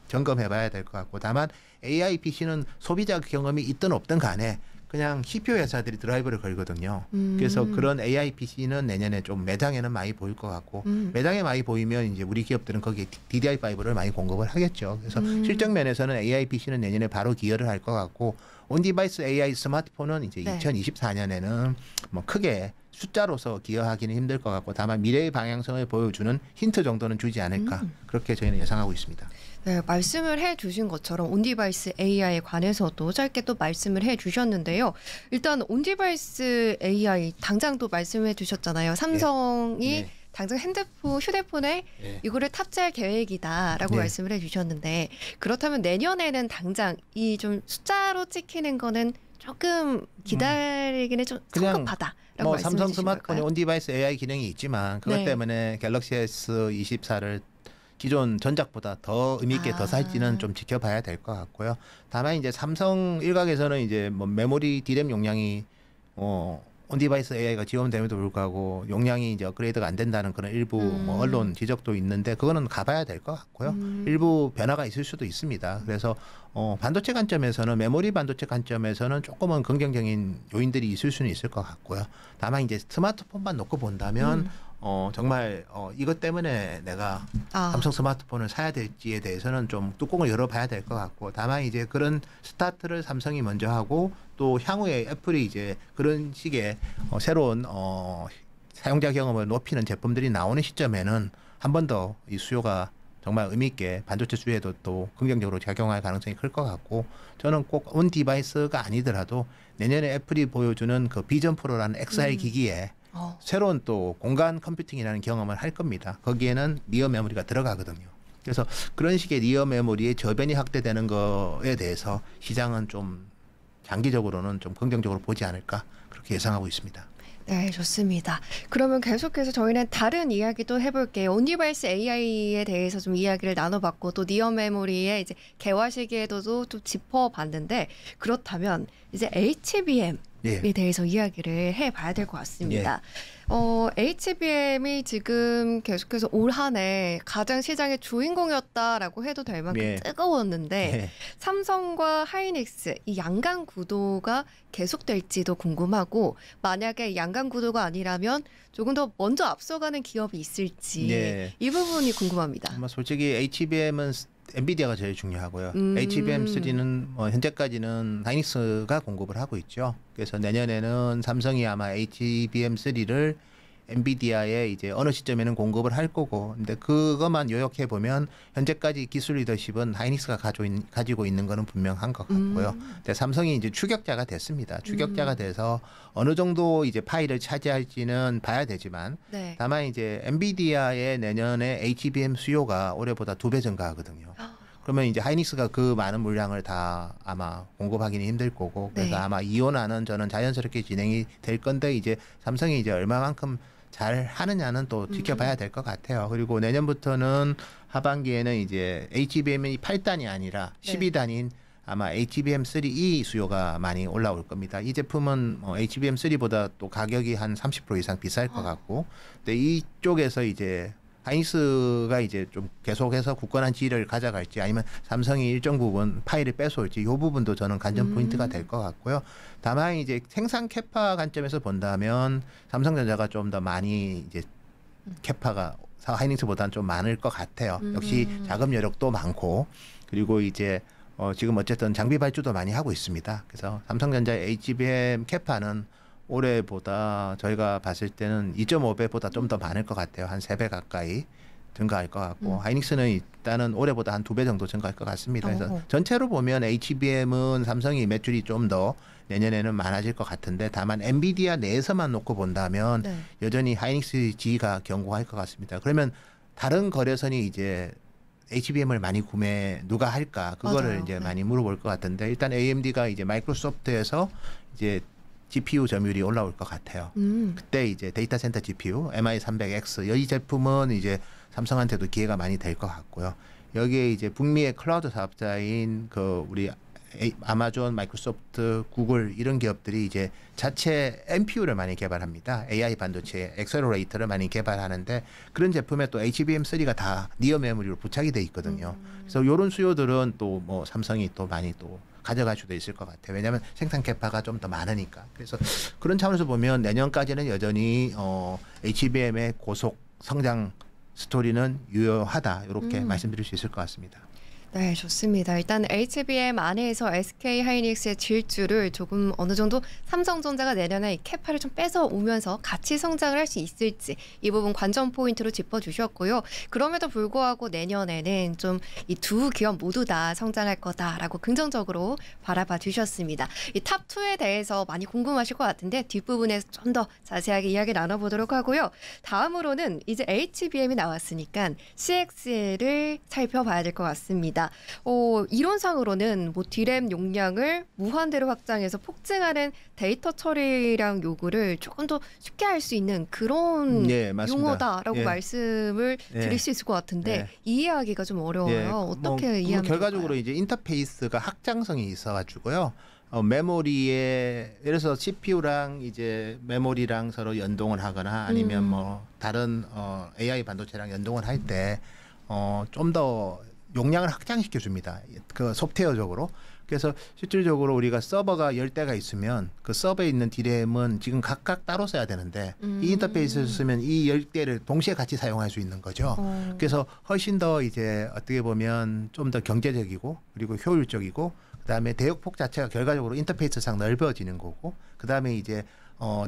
점검해 봐야 될 것 같고, 다만 AI PC는 소비자 경험이 있든 없든 간에 그냥 CPU 회사들이 드라이브를 걸거든요. 그래서 그런 AI PC는 내년에 좀 매장에는 많이 보일 것 같고, 매장에 많이 보이면 이제 우리 기업들은 거기에 DDR5를 많이 공급을 하겠죠. 그래서 실적 면에서는 AI PC는 내년에 바로 기여를 할 것 같고, 온 디바이스 AI 스마트폰은 이제 네. 2024년에는 뭐 크게 숫자로서 기여하기는 힘들 것 같고, 다만 미래의 방향성을 보여주는 힌트 정도는 주지 않을까, 그렇게 저희는 예상하고 있습니다. 네, 말씀을 해주신 것처럼 온디바이스 AI에 관해서도 짧게 또 말씀을 해주셨는데요. 일단 온디바이스 AI 당장 또 말씀해 주셨잖아요. 삼성이 네. 당장 휴대폰에 네. 이거를 탑재할 계획이다라고 네. 말씀을 해주셨는데, 그렇다면 내년에는 당장 이 좀 숫자로 찍히는 거는 조금 기다리기는 좀 그냥 성급하다라고 뭐 말씀해 삼성 주신 스마트폰에 걸까요? 온 디바이스 AI 기능이 있지만 그것 네. 때문에 갤럭시 S24를 기존 전작보다 더 의미 있게 더 살지는 좀 지켜봐야 될 것 같고요. 다만 이제 삼성 일각에서는 이제 뭐 메모리 D램 용량이 온 디바이스 AI가 지원됨에도 불구하고 용량이 이제 업그레이드가 안 된다는 그런 일부 뭐 언론 지적도 있는데, 그거는 가봐야 될 것 같고요. 일부 변화가 있을 수도 있습니다. 그래서 반도체 관점에서는, 메모리 반도체 관점에서는 조금은 긍정적인 요인들이 있을 수는 있을 것 같고요. 다만 이제 스마트폰만 놓고 본다면 정말 이것 때문에 내가 삼성 스마트폰을 사야 될지에 대해서는 좀 뚜껑을 열어봐야 될 것 같고, 다만 이제 그런 스타트를 삼성이 먼저 하고, 또 향후에 애플이 이제 그런 식의 새로운 사용자 경험을 높이는 제품들이 나오는 시점에는 한 번 더 이 수요가 정말 의미 있게 반도체 수요에도 또 긍정적으로 작용할 가능성이 클 것 같고, 저는 꼭 온 디바이스가 아니더라도 내년에 애플이 보여주는 그 비전 프로라는 XR 기기에 새로운 또 공간 컴퓨팅이라는 경험을 할 겁니다. 거기에는 니어 메모리가 들어가거든요. 그래서 그런 식의 니어 메모리의 저변이 확대되는 거에 대해서 시장은 좀 장기적으로는 좀 긍정적으로 보지 않을까, 그렇게 예상하고 있습니다. 네, 좋습니다. 그러면 계속해서 저희는 다른 이야기도 해볼게요. 온디바이스 AI에 대해서 좀 이야기를 나눠봤고, 또 니어 메모리의 이제 개화 시기에도 좀 짚어봤는데, 그렇다면 이제 HBM에 예. 대해서 이야기를 해봐야 될 것 같습니다. HBM이 지금 계속해서 올 한 해 가장 시장의 주인공이었다라고 해도 될 만큼 예. 뜨거웠는데, 예. 삼성과 하이닉스 이 양강 구도가 계속될지도 궁금하고, 만약에 양강 구도가 아니라면 조금 더 먼저 앞서가는 기업이 있을지 예. 이 부분이 궁금합니다. 아마 솔직히 HBM은 엔비디아가 제일 중요하고요. HBM3는 현재까지는 하이닉스가 공급을 하고 있죠. 그래서 내년에는 삼성이 아마 HBM3를 엔비디아에 이제 어느 시점에는 공급을 할 거고, 근데 그것만 요약해 보면 현재까지 기술 리더십은 하이닉스가 가지고 있는 거는 분명한 것 같고요. 근데 삼성이 이제 추격자가 됐습니다. 추격자가 돼서 어느 정도 이제 파이를 차지할지는 봐야 되지만, 네. 다만 이제 엔비디아의 내년에 HBM 수요가 올해보다 2배 증가하거든요. 그러면 이제 하이닉스가 그 많은 물량을 다 아마 공급하기는 힘들 거고, 그래서 네. 아마 이온화는 저는 자연스럽게 진행이 될 건데, 이제 삼성이 이제 얼마만큼 잘 하느냐는 또 지켜봐야 될 것 같아요. 그리고 내년부터는 하반기에는 이제 HBM이 8단이 아니라 12단인 아마 HBM3E 수요가 많이 올라올 겁니다. 이 제품은 HBM3보다 또 가격이 한 30% 이상 비쌀 것 같고, 근데 이쪽에서 이제 하이닉스가 이제 좀 계속해서 굳건한 지위를 가져갈지 아니면 삼성이 일정 부분 파일을 뺏어올지 이 부분도 저는 관전 포인트가 될 것 같고요. 다만 이제 생산 캐파 관점에서 본다면 삼성전자가 좀 더 많이 이제 캐파가 하이닉스보다는 좀 많을 것 같아요. 역시 자금 여력도 많고 그리고 이제 지금 어쨌든 장비 발주도 많이 하고 있습니다. 그래서 삼성전자의 HBM 캐파는 올해보다 저희가 봤을 때는 2.5배보다 좀 더 많을 것 같아요. 한 3배 가까이 증가할 것 같고 하이닉스는 일단은 올해보다 한 2배 정도 증가할 것 같습니다. 그래서 전체로 보면 HBM은 삼성이 매출이 좀 더 내년에는 많아질 것 같은데 다만 엔비디아 내에서만 놓고 본다면 네. 여전히 하이닉스 지위가 견고할 것 같습니다. 그러면 다른 거래선이 이제 HBM을 많이 구매 누가 할까 그거를 맞아요. 이제 네. 많이 물어볼 것 같은데 일단 AMD가 이제 마이크로소프트에서 이제 GPU 점유율이 올라올 것 같아요. 그때 이제 데이터 센터 GPU MI300X 이 제품은 이제 삼성한테도 기회가 많이 될 것 같고요. 여기에 이제 북미의 클라우드 사업자인 그 우리 아마존, 마이크로소프트, 구글 이런 기업들이 이제 자체 NPU를 많이 개발합니다. AI 반도체 엑셀러레이터를 많이 개발하는데 그런 제품에 또 HBM3가 다 니어 메모리로 부착이 돼 있거든요. 그래서 이런 수요들은 또 뭐 삼성이 또 많이 또 가져갈 수도 있을 것 같아요. 왜냐하면 생산 캐파가 좀 더 많으니까. 그래서 그런 차원에서 보면 내년까지는 여전히 HBM의 고속 성장 스토리는 유효하다. 이렇게 말씀드릴 수 있을 것 같습니다. 네, 좋습니다. 일단 HBM 안에서 SK 하이닉스의 질주를 조금 어느 정도 삼성전자가 내년에 이 캐파를 좀 뺏어 오면서 같이 성장을 할 수 있을지 이 부분 관전 포인트로 짚어주셨고요. 그럼에도 불구하고 내년에는 좀 이 두 기업 모두 다 성장할 거다라고 긍정적으로 바라봐 주셨습니다. 이 탑2에 대해서 많이 궁금하실 것 같은데 뒷부분에서 좀 더 자세하게 이야기 나눠보도록 하고요. 다음으로는 이제 HBM이 나왔으니까 CXL을 살펴봐야 될 것 같습니다. 이론상으로는 뭐 D램 용량을 무한대로 확장해서 폭증하는 데이터 처리량 요구를 조금 더 쉽게 할 수 있는 그런 네, 맞습니다. 용어다라고 예. 말씀을 드릴 예. 수 있을 것 같은데 예. 이해하기가 좀 어려워요. 어떻게 뭐 이해하면 결과적으로 될까요? 이제 인터페이스가 확장성이 있어가지고요. 메모리에 예를 들어서 CPU랑 이제 메모리랑 서로 연동을 하거나 아니면 뭐 다른 AI 반도체랑 연동을 할 때 좀 더 용량을 확장시켜 줍니다. 그 소프트웨어적으로. 그래서 실질적으로 우리가 서버가 10대가 있으면 그 서버에 있는 D램은 지금 각각 따로 써야 되는데 이 인터페이스를 쓰면 이 10대를 동시에 같이 사용할 수 있는 거죠. 그래서 훨씬 더 이제 어떻게 보면 좀 더 경제적이고 그리고 효율적이고 그다음에 대역폭 자체가 결과적으로 인터페이스상 넓어지는 거고 그다음에 이제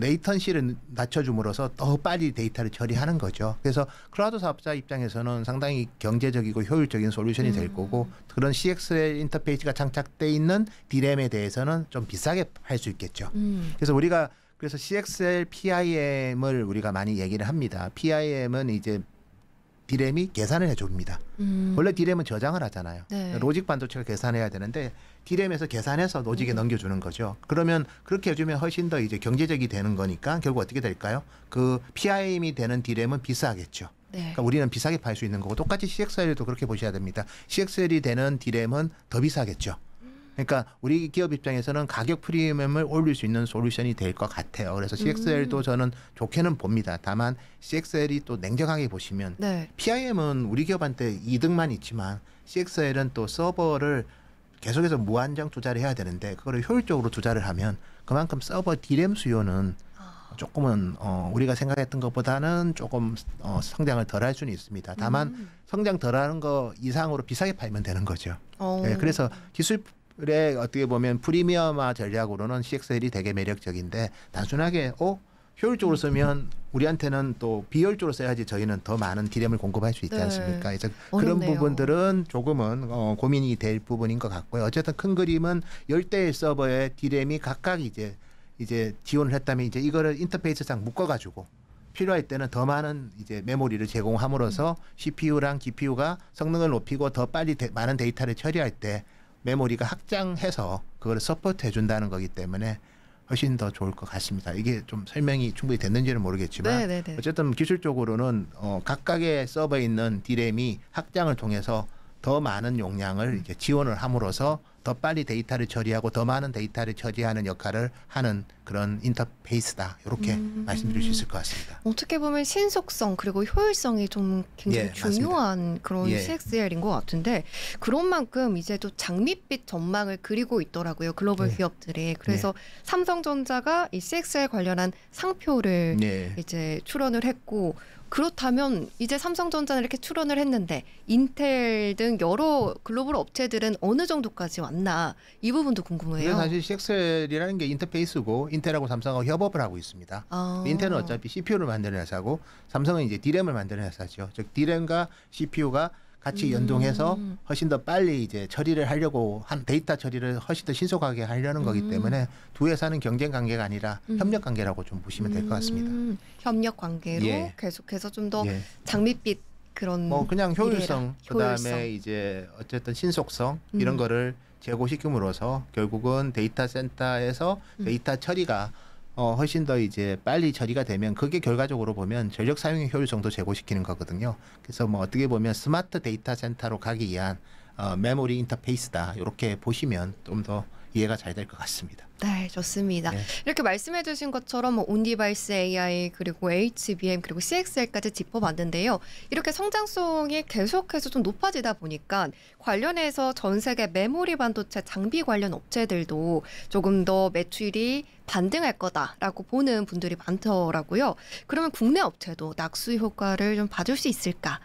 레이턴시를 낮춰줌으로써 더 빨리 데이터를 처리하는 거죠. 그래서 클라우드 사업자 입장에서는 상당히 경제적이고 효율적인 솔루션이 될 거고 그런 CXL 인터페이스가 장착돼 있는 D램에 대해서는 좀 비싸게 할 수 있겠죠. 그래서 우리가 그래서 CXL PIM을 우리가 많이 얘기를 합니다. PIM은 이제 D램이 계산을 해줍니다. 원래 D램은 저장을 하잖아요. 네. 로직 반도체가 계산해야 되는데 D램에서 계산해서 로직에 넘겨주는 거죠. 그러면 그렇게 해주면 훨씬 더 이제 경제적이 되는 거니까 결국 어떻게 될까요? 그 PIM이 되는 D램은 비싸겠죠. 네. 그러니까 우리는 비싸게 팔 수 있는 거고 똑같이 CXL도 그렇게 보셔야 됩니다. CXL이 되는 D램은 더 비싸겠죠. 그러니까 우리 기업 입장에서는 가격 프리미엄을 올릴 수 있는 솔루션이 될 것 같아요. 그래서 CXL도 저는 좋게는 봅니다. 다만 CXL이 또 냉정하게 보시면 네. PIM은 우리 기업한테 이득만 있지만 CXL은 또 서버를 계속해서 무한정 투자를 해야 되는데 그거를 효율적으로 투자를 하면 그만큼 서버 D램 수요는 조금은 우리가 생각했던 것보다는 조금 성장을 덜 할 수는 있습니다. 다만 성장 덜하는 거 이상으로 비싸게 팔면 되는 거죠. 네, 그래서 기술의 어떻게 보면 프리미엄화 전략으로는 CXL이 되게 매력적인데 단순하게 효율적으로 쓰면 우리한테는 또 비효율적으로 써야지 저희는 더 많은 D램을 공급할 수 있지 네. 않습니까? 그래서 그런 어렵네요. 부분들은 조금은 고민이 될 부분인 것 같고요. 어쨌든 큰 그림은 10대의 서버에 D램이 각각 이제 지원을 했다면 이제 이거를 인터페이스상 묶어가지고 필요할 때는 더 많은 이제 메모리를 제공함으로써 CPU랑 GPU가 성능을 높이고 더 빨리 많은 데이터를 처리할 때 메모리가 확장해서 그걸 서포트해 준다는 거기 때문에 훨씬 더 좋을 것 같습니다. 이게 좀 설명이 충분히 됐는지는 모르겠지만 어쨌든 기술적으로는 각각의 서버에 있는 D램이 확장을 통해서 더 더 많은 용량을 이제 지원을 함으로써 더 빨리 데이터를 처리하고 더 많은 데이터를 처리하는 역할을 하는 그런 인터페이스다. 이렇게 말씀드릴 수 있을 것 같습니다. 어떻게 보면 신속성 그리고 효율성이 좀 굉장히 중요한 맞습니다. 그런 CXL인 것 같은데 그런 만큼 이제 또 장밋빛 전망을 그리고 있더라고요. 글로벌 기업들이. 그래서 삼성전자가 이 CXL 관련한 상표를 이제 출원을 했고 그렇다면 이제 삼성전자는 이렇게 출원을 했는데 인텔 등 여러 글로벌 업체들은 어느 정도까지 왔나 이 부분도 궁금해요. 사실 CXL이라는 게 인터페이스고 인텔하고 삼성하고 협업을 하고 있습니다. 인텔은 어차피 CPU를 만드는 회사고 삼성은 이제 D램을 만드는 회사죠. 즉 D램과 CPU가 같이 연동해서 훨씬 더 빨리 이제 처리를 하려고 한 데이터 처리를 훨씬 더 신속하게 하려는 거기 때문에 두 회사는 경쟁 관계가 아니라 협력 관계라고 좀 보시면 될 것 같습니다. 협력 관계로 계속해서 좀 더 장밋빛 그런 그냥 효율성 그다음에 이제 어쨌든 신속성 이런 거를 제고시킴으로써 결국은 데이터 센터에서 데이터 처리가 훨씬 더 이제 빨리 처리가 되면 그게 결과적으로 보면 전력 사용의 효율성도 제고시키는 거거든요. 그래서 뭐 어떻게 보면 스마트 데이터 센터로 가기 위한 메모리 인터페이스다. 이렇게 보시면 좀 더 이해가 잘 될 것 같습니다. 네, 좋습니다. 이렇게 말씀해 주신 것처럼 뭐 온디바이스 AI 그리고 HBM 그리고 CXL까지 짚어봤는데요. 이렇게 성장성이 계속해서 좀 높아지다 보니까 관련해서 전 세계 메모리 반도체 장비 관련 업체들도 조금 더 매출이 반등할 거다라고 보는 분들이 많더라고요. 그러면 국내 업체도 낙수 효과를 좀 봐줄 수 있을까?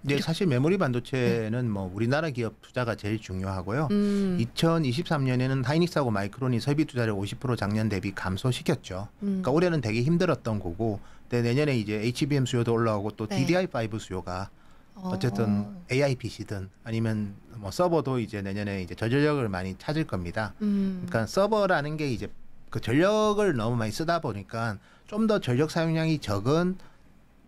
네, 사실 메모리 반도체는 뭐 우리나라 기업 투자가 제일 중요하고요. 2023년에는 하이닉스하고 마이크론이 설비 투자를 50% 작년 대비 감소시켰죠. 그러니까 올해는 되게 힘들었던 거고, 근데 내년에 이제 HBM 수요도 올라오고 또 DDR5 수요가 어쨌든 AI PC든 아니면 뭐 서버도 이제 내년에 이제 저전력을 많이 찾을 겁니다. 그러니까 서버라는 게 이제 그 전력을 너무 많이 쓰다 보니까 좀 더 전력 사용량이 적은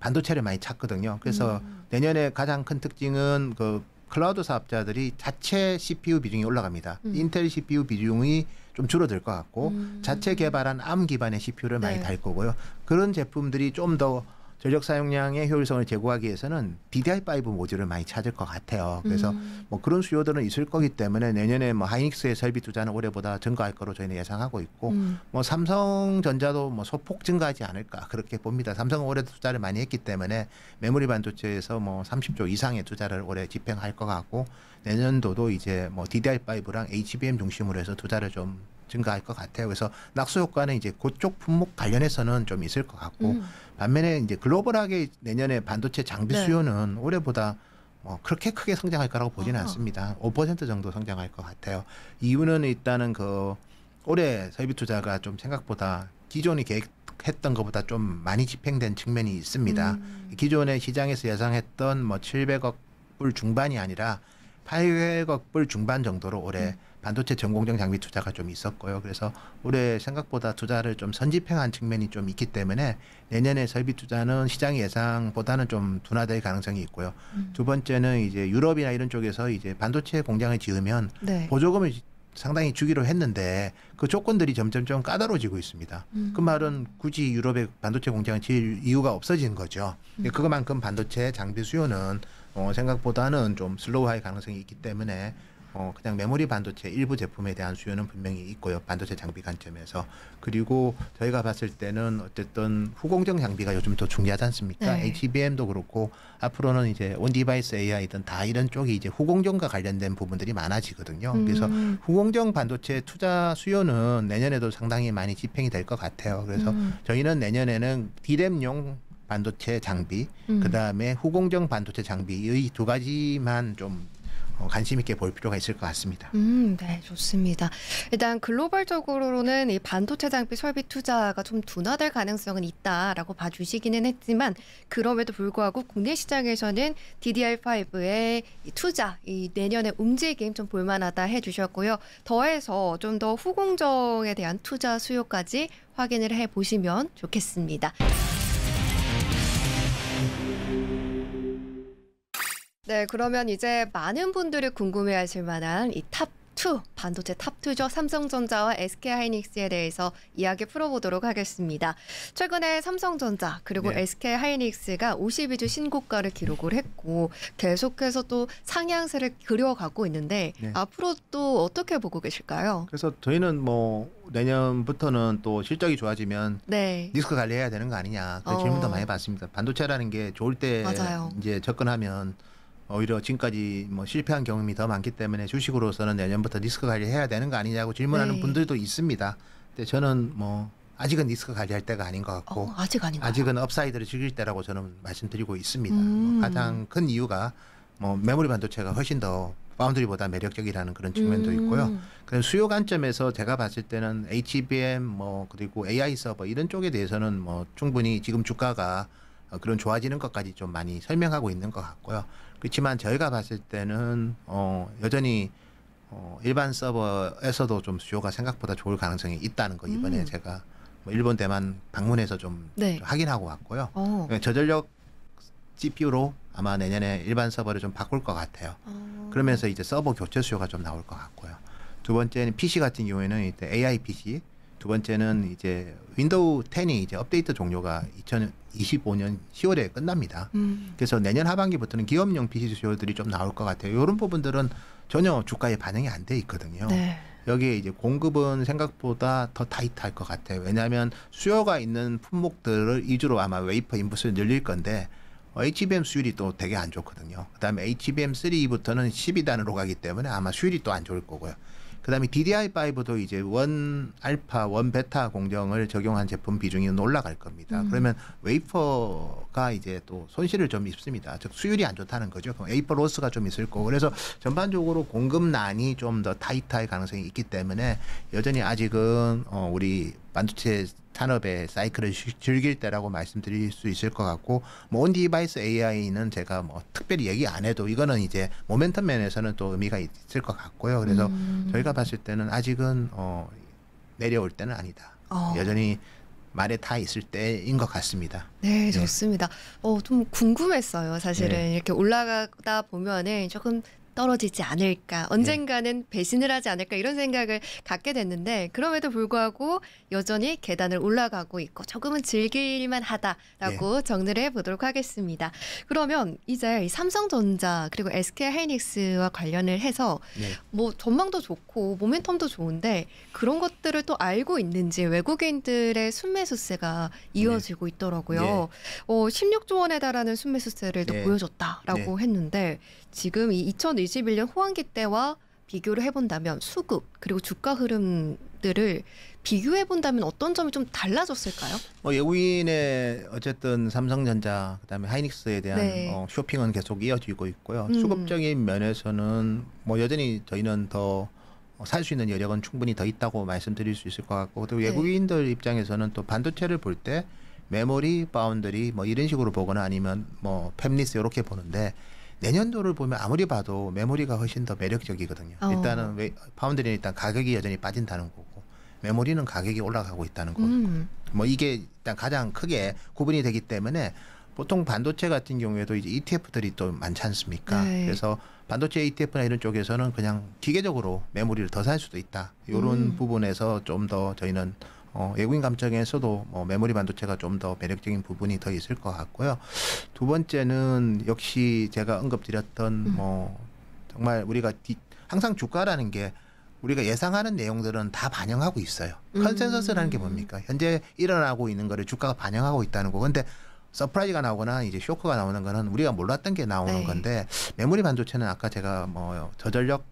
반도체를 많이 찾거든요. 그래서 내년에 가장 큰 특징은 그 클라우드 사업자들이 자체 CPU 비중이 올라갑니다. 인텔 CPU 비중이 좀 줄어들 것 같고 자체 개발한 ARM 기반의 CPU를 많이 달 거고요. 그런 제품들이 좀 더 전력 사용량의 효율성을 제고하기 위해서는 DDR5 모듈을 많이 찾을 것 같아요. 그래서 뭐 그런 수요들은 있을 거기 때문에 내년에 뭐 하이닉스의 설비 투자는 올해보다 증가할 거로 저희는 예상하고 있고 뭐 삼성전자도 뭐 소폭 증가하지 않을까 그렇게 봅니다. 삼성은 올해도 투자를 많이 했기 때문에 메모리 반도체에서 뭐 30조 이상의 투자를 올해 집행할 것 같고 내년도도 이제 뭐 DDR5랑 HBM 중심으로 해서 투자를 좀 증가할 것 같아요. 그래서 낙수 효과는 이제 그쪽 품목 관련해서는 좀 있을 것 같고 반면에 이제 글로벌하게 내년에 반도체 장비 수요는 올해보다 뭐 그렇게 크게 성장할 거라고 보지는 않습니다. 5% 정도 성장할 것 같아요. 이유는 일단은 그 올해 설비 투자가 좀 생각보다 기존이 계획했던 것보다 좀 많이 집행된 측면이 있습니다. 기존에 시장에서 예상했던 뭐 700억 불 중반이 아니라 800억 불 중반 정도로 올해 반도체 전공정 장비 투자가 좀 있었고요. 그래서 올해 생각보다 투자를 좀 선집행한 측면이 좀 있기 때문에 내년에 설비 투자는 시장 예상보다는 좀 둔화될 가능성이 있고요. 두 번째는 이제 유럽이나 이런 쪽에서 이제 반도체 공장을 지으면 보조금을 상당히 주기로 했는데 그 조건들이 점점 까다로워지고 있습니다. 그 말은 굳이 유럽에 반도체 공장을 지을 이유가 없어진 거죠. 그만큼 반도체 장비 수요는 생각보다는 좀 슬로우할 가능성이 있기 때문에 그냥 메모리 반도체 일부 제품에 대한 수요는 분명히 있고요. 반도체 장비 관점에서. 그리고 저희가 봤을 때는 어쨌든 후공정 장비가 요즘 더 중요하지 않습니까? HBM도 그렇고 앞으로는 이제 온디바이스 AI든 다 이런 쪽이 이제 후공정과 관련된 부분들이 많아지거든요. 그래서 후공정 반도체 투자 수요는 내년에도 상당히 많이 집행이 될 것 같아요. 그래서 저희는 내년에는 D램용 반도체 장비, 그다음에 후공정 반도체 장비 이 두 가지만 좀 관심 있게 볼 필요가 있을 것 같습니다. 네, 좋습니다. 일단 글로벌적으로는 이 반도체 장비 설비 투자가 좀 둔화될 가능성은 있다라고 봐주시기는 했지만 그럼에도 불구하고 국내 시장에서는 DDR5의 투자, 이 내년의 움직임 좀 볼만하다 해주셨고요. 더해서 좀 더 후공정에 대한 투자 수요까지 확인을 해보시면 좋겠습니다. 네, 그러면 이제 많은 분들이 궁금해하실 만한 이 탑 탑2, 반도체 탑2죠. 삼성전자와 SK하이닉스에 대해서 이야기 풀어보도록 하겠습니다. 최근에 삼성전자 그리고 네. SK하이닉스가 52주 신고가를 기록을 했고 계속해서 또 상향세를 그려가고 있는데 네. 앞으로 또 어떻게 보고 계실까요? 그래서 저희는 뭐 내년부터는 또 실적이 좋아지면 네. 리스크 관리해야 되는 거 아니냐 그런 질문도 많이 받습니다. 반도체라는 게 좋을 때 맞아요. 이제 접근하면 오히려 지금까지 뭐 실패한 경험이 더 많기 때문에 주식으로서는 내년부터 리스크 관리해야 되는 거 아니냐고 질문하는 네. 분들도 있습니다. 근데 저는 뭐 아직은 리스크 관리할 때가 아닌 것 같고 아직 아닌가요? 아직은 업사이드를 즐길 때라고 저는 말씀드리고 있습니다. 음. 가장 큰 이유가 뭐 메모리 반도체가 훨씬 더 파운드리보다 매력적이라는 그런 측면도 있고요. 그래서 수요 관점에서 제가 봤을 때는 HBM 뭐 그리고 AI 서버 이런 쪽에 대해서는 뭐 충분히 지금 주가가 그런 좋아지는 것까지 좀 많이 설명하고 있는 것 같고요. 그렇지만 저희가 봤을 때는 여전히 일반 서버에서도 좀 수요가 생각보다 좋을 가능성이 있다는 거 이번에 제가 뭐 일본 대만 방문해서 좀 네. 확인하고 왔고요. 저전력 CPU로 아마 내년에 일반 서버를 좀 바꿀 것 같아요. 그러면서 이제 서버 교체 수요가 좀 나올 것 같고요. 두 번째는 PC 같은 경우에는 이제 AI PC. 두 번째는 이제 윈도우 10이 이제 업데이트 종료가 2025년 10월에 끝납니다. 그래서 내년 하반기부터는 기업용 PC 수요들이 좀 나올 것 같아요. 이런 부분들은 전혀 주가에 반영이 안 돼 있거든요. 네. 여기에 이제 공급은 생각보다 더 타이트할 것 같아요. 왜냐하면 수요가 있는 품목들을 위주로 아마 웨이퍼 인풋을 늘릴 건데 HBM 수율이 또 되게 안 좋거든요. 그다음에 HBM3부터는 12단으로 가기 때문에 아마 수율이 또 안 좋을 거고요. 그다음에 DDR5도 이제 원 알파, 원 베타 공정을 적용한 제품 비중이 올라갈 겁니다. 그러면 웨이퍼가 이제 또 손실을 좀 입습니다. 즉 수율이 안 좋다는 거죠. 그럼 웨이퍼 로스가 좀 있을 거고 그래서 전반적으로 공급난이 좀 더 타이트할 가능성이 있기 때문에 여전히 아직은 우리 반도체 산업의 사이클을 즐길 때라고 말씀드릴 수 있을 것 같고 뭐 온디바이스 AI는 제가 뭐 특별히 얘기 안 해도 이거는 이제 모멘텀 면에서는 또 의미가 있을 것 같고요. 그래서 저희가 봤을 때는 아직은 내려올 때는 아니다. 여전히 말에 타 있을 때인 것 같습니다. 네, 좋습니다. 좀 궁금했어요. 사실은 네. 이렇게 올라가다 보면은 조금 떨어지지 않을까, 언젠가는 배신을 하지 않을까 이런 생각을 갖게 됐는데 그럼에도 불구하고 여전히 계단을 올라가고 있고 조금은 즐길만 하다라고 정리를 해보도록 하겠습니다. 그러면 이제 이 삼성전자 그리고 SK하이닉스와 관련을 해서 뭐 전망도 좋고 모멘텀도 좋은데 그런 것들을 또 알고 있는지 외국인들의 순매수세가 이어지고 있더라고요. 16조 원에 달하는 순매수세를 또 보여줬다라고 했는데 지금 이 2021년 호황기 때와 비교를 해본다면 수급 그리고 주가 흐름들을 비교해본다면 어떤 점이 좀 달라졌을까요? 외국인의 어쨌든 삼성전자 그다음에 하이닉스에 대한 쇼핑은 계속 이어지고 있고요. 수급적인 면에서는 뭐 여전히 저희는 더 살 수 있는 여력은 충분히 더 있다고 말씀드릴 수 있을 것 같고 또 외국인들 입장에서는 또 반도체를 볼 때 메모리, 바운더리 뭐 이런 식으로 보거나 아니면 뭐 팹리스 이렇게 보는데 내년도를 보면 아무리 봐도 메모리가 훨씬 더 매력적이거든요. 일단은 파운드리는 일단 가격이 여전히 빠진다는 거고 메모리는 가격이 올라가고 있다는 거고 뭐 이게 일단 가장 크게 구분이 되기 때문에 보통 반도체 같은 경우에도 이제 ETF들이 또 많지 않습니까? 그래서 반도체 ETF나 이런 쪽에서는 그냥 기계적으로 메모리를 더 살 수도 있다. 이런 부분에서 좀 더 저희는 외국인 감정에서도 메모리 반도체가 좀 더 매력적인 부분이 더 있을 것 같고요. 두 번째는 역시 제가 언급드렸던 정말 우리가 항상 주가라는 게 우리가 예상하는 내용들은 다 반영하고 있어요. 컨센서스라는 게 뭡니까? 현재 일어나고 있는 거를 주가가 반영하고 있다는 거고. 근데 서프라이즈가 나오거나 이제 쇼크가 나오는 거는 우리가 몰랐던 게 나오는 건데 메모리 반도체는 아까 제가 저전력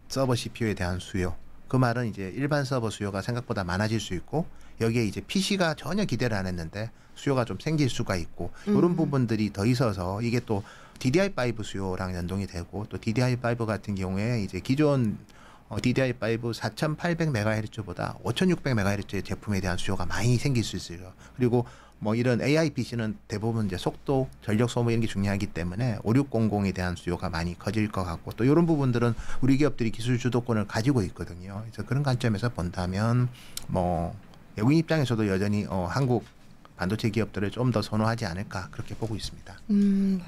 서버 CPU에 대한 수요 그 말은 이제 일반 서버 수요가 생각보다 많아질 수 있고 여기에 이제 PC가 전혀 기대를 안 했는데 수요가 좀 생길 수가 있고 이런 부분들이 더 있어서 이게 또 DDR5 수요랑 연동이 되고 또 DDR5 같은 경우에 이제 기존 DDR5 4800MHz보다 5600MHz의 제품에 대한 수요가 많이 생길 수 있어요. 그리고 뭐 이런 AI PC는 대부분 이제 속도, 전력 소모 이런 게 중요하기 때문에 5600에 대한 수요가 많이 커질 것 같고 또 이런 부분들은 우리 기업들이 기술 주도권을 가지고 있거든요. 그래서 그런 관점에서 본다면 뭐 외국인 입장에서도 여전히 한국 반도체 기업들을 좀 더 선호하지 않을까 그렇게 보고 있습니다.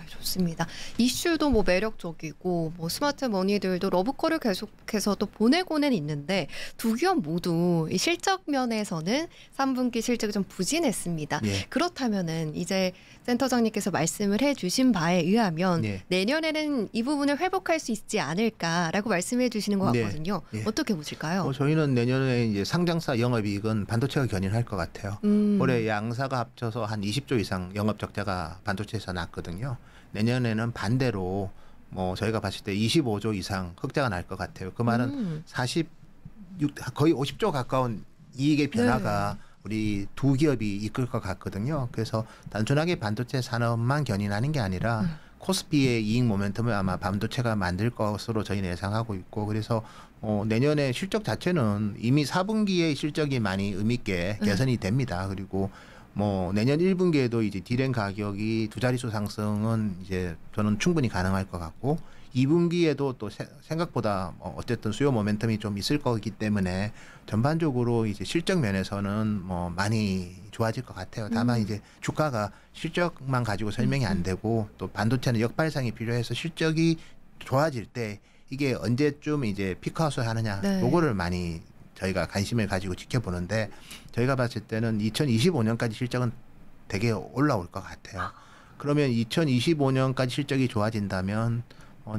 좋습니다. 이슈도 뭐 매력적이고 뭐 스마트 머니들도 러브콜을 계속해서 또 보내고는 있는데 두 기업 모두 이 실적 면에서는 3분기 실적이 좀 부진했습니다. 예. 그렇다면은 이제 센터장님께서 말씀을 해주신 바에 의하면 예. 내년에는 이 부분을 회복할 수 있지 않을까라고 말씀해 주시는 것 네. 같거든요. 예. 어떻게 보실까요? 저희는 내년에 이제 상장사 영업이익은 반도체가 견인할 것 같아요. 올해 양사가 합쳐서 한 20조 이상 영업 적자가 반도체에서 났거든요. 내년에는 반대로 뭐 저희가 봤을 때 25조 이상 흑자가 날 것 같아요. 그 말은 거의 50조 가까운 이익의 변화가 우리 두 기업이 이끌 것 같거든요. 그래서 단순하게 반도체 산업만 견인하는 게 아니라 코스피의 이익 모멘텀을 아마 반도체가 만들 것으로 저희는 예상하고 있고, 그래서 내년에 실적 자체는 이미 4분기의 실적이 많이 의미 있게 개선이 됩니다. 그리고 뭐 내년 1분기에도 이제 디램 가격이 두 자릿수 상승은 이제 저는 충분히 가능할 것 같고, 2분기에도 또 생각보다 어쨌든 수요 모멘텀이 좀 있을 거기 때문에 전반적으로 이제 실적 면에서는 뭐 많이 좋아질 것 같아요. 다만 이제 주가가 실적만 가지고 설명이 안 되고, 또 반도체는 역발상이 필요해서 실적이 좋아질 때 이게 언제쯤 이제 피크아웃을 하느냐, 요거를 많이 저희가 관심을 가지고 지켜보는데, 저희가 봤을 때는 2025년까지 실적은 되게 올라올 것 같아요. 그러면 2025년까지 실적이 좋아진다면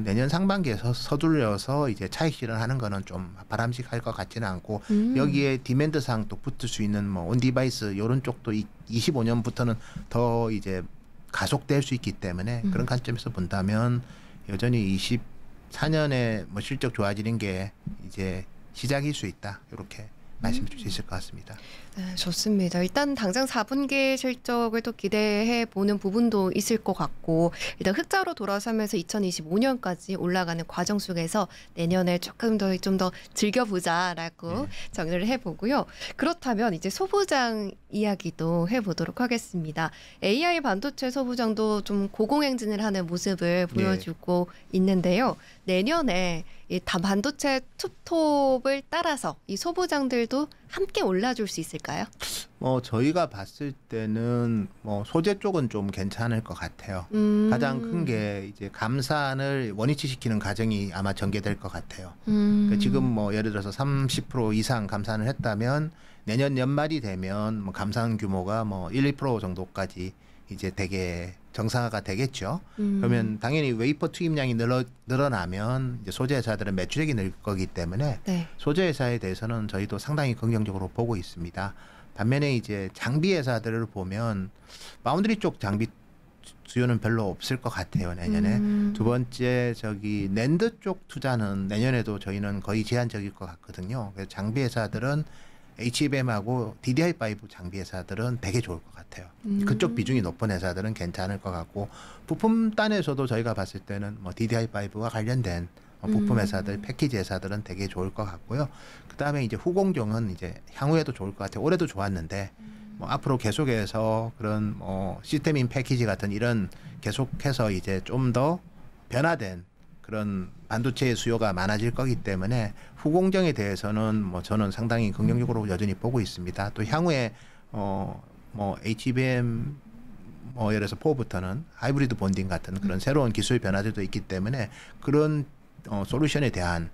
내년 상반기에서 서둘러서 이제 차익 실현하는 거는 좀 바람직할 것 같지는 않고, 여기에 디맨드상 또 붙을 수 있는 뭐 온디바이스 이런 쪽도 25년부터는 더 이제 가속될 수 있기 때문에 그런 관점에서 본다면 여전히 24년에 뭐 실적 좋아지는 게 이제 시작일 수 있다, 이렇게 말씀해 줄 수 있을 것 같습니다. 네, 좋습니다. 일단 당장 4분기 실적을 또 기대해 보는 부분도 있을 것 같고, 일단 흑자로 돌아서면서 2025년까지 올라가는 과정 속에서 내년에 조금 더 좀 더 즐겨보자라고 정리를 해보고요. 그렇다면 이제 소부장 이야기도 해보도록 하겠습니다. AI 반도체 소부장도 좀 고공행진을 하는 모습을 보여주고 있는데요. 내년에 이 반도체 톱톱을 따라서 이 소부장들도 함께 올라줄 수 있을까요? 저희가 봤을 때는 소재 쪽은 좀 괜찮을 것 같아요. 가장 큰 게 이제 감산을 원위치시키는 과정이 아마 전개될 것 같아요. 그러니까 지금 예를 들어서 30% 이상 감산을 했다면 내년 연말이 되면 감산 규모가 1, 2% 정도까지 이제 되게 정상화가 되겠죠. 그러면 당연히 웨이퍼 투입량이 늘어나면 이제 소재 회사들은 매출액이 늘 거기 때문에 소재 회사에 대해서는 저희도 상당히 긍정적으로 보고 있습니다. 반면에 이제 장비 회사들을 보면 바운드리 쪽 장비 수요는 별로 없을 것 같아요, 내년에. 두 번째, 낸드 쪽 투자는 내년에도 저희는 거의 제한적일 것 같거든요. 그래서 장비 회사들은 HBM하고 DDR5 장비 회사들은 되게 좋을 것 같아요. 그쪽 비중이 높은 회사들은 괜찮을 것 같고, 부품단에서도 저희가 봤을 때는 DDR5와 관련된 부품 회사들, 패키지 회사들은 되게 좋을 것 같고요. 그다음에 이제 후공정은 이제 향후에도 좋을 것 같아요. 올해도 좋았는데 앞으로 계속해서 그런 시스템인 패키지 같은 이런 계속해서 이제 좀 더 변화된 그런 반도체의 수요가 많아질 거기 때문에 후공정에 대해서는 저는 상당히 긍정적으로 여전히 보고 있습니다. 또 향후에 HBM 예를 들어서 4부터는 하이브리드 본딩 같은 그런 새로운 기술 변화들도 있기 때문에 그런 솔루션에 대한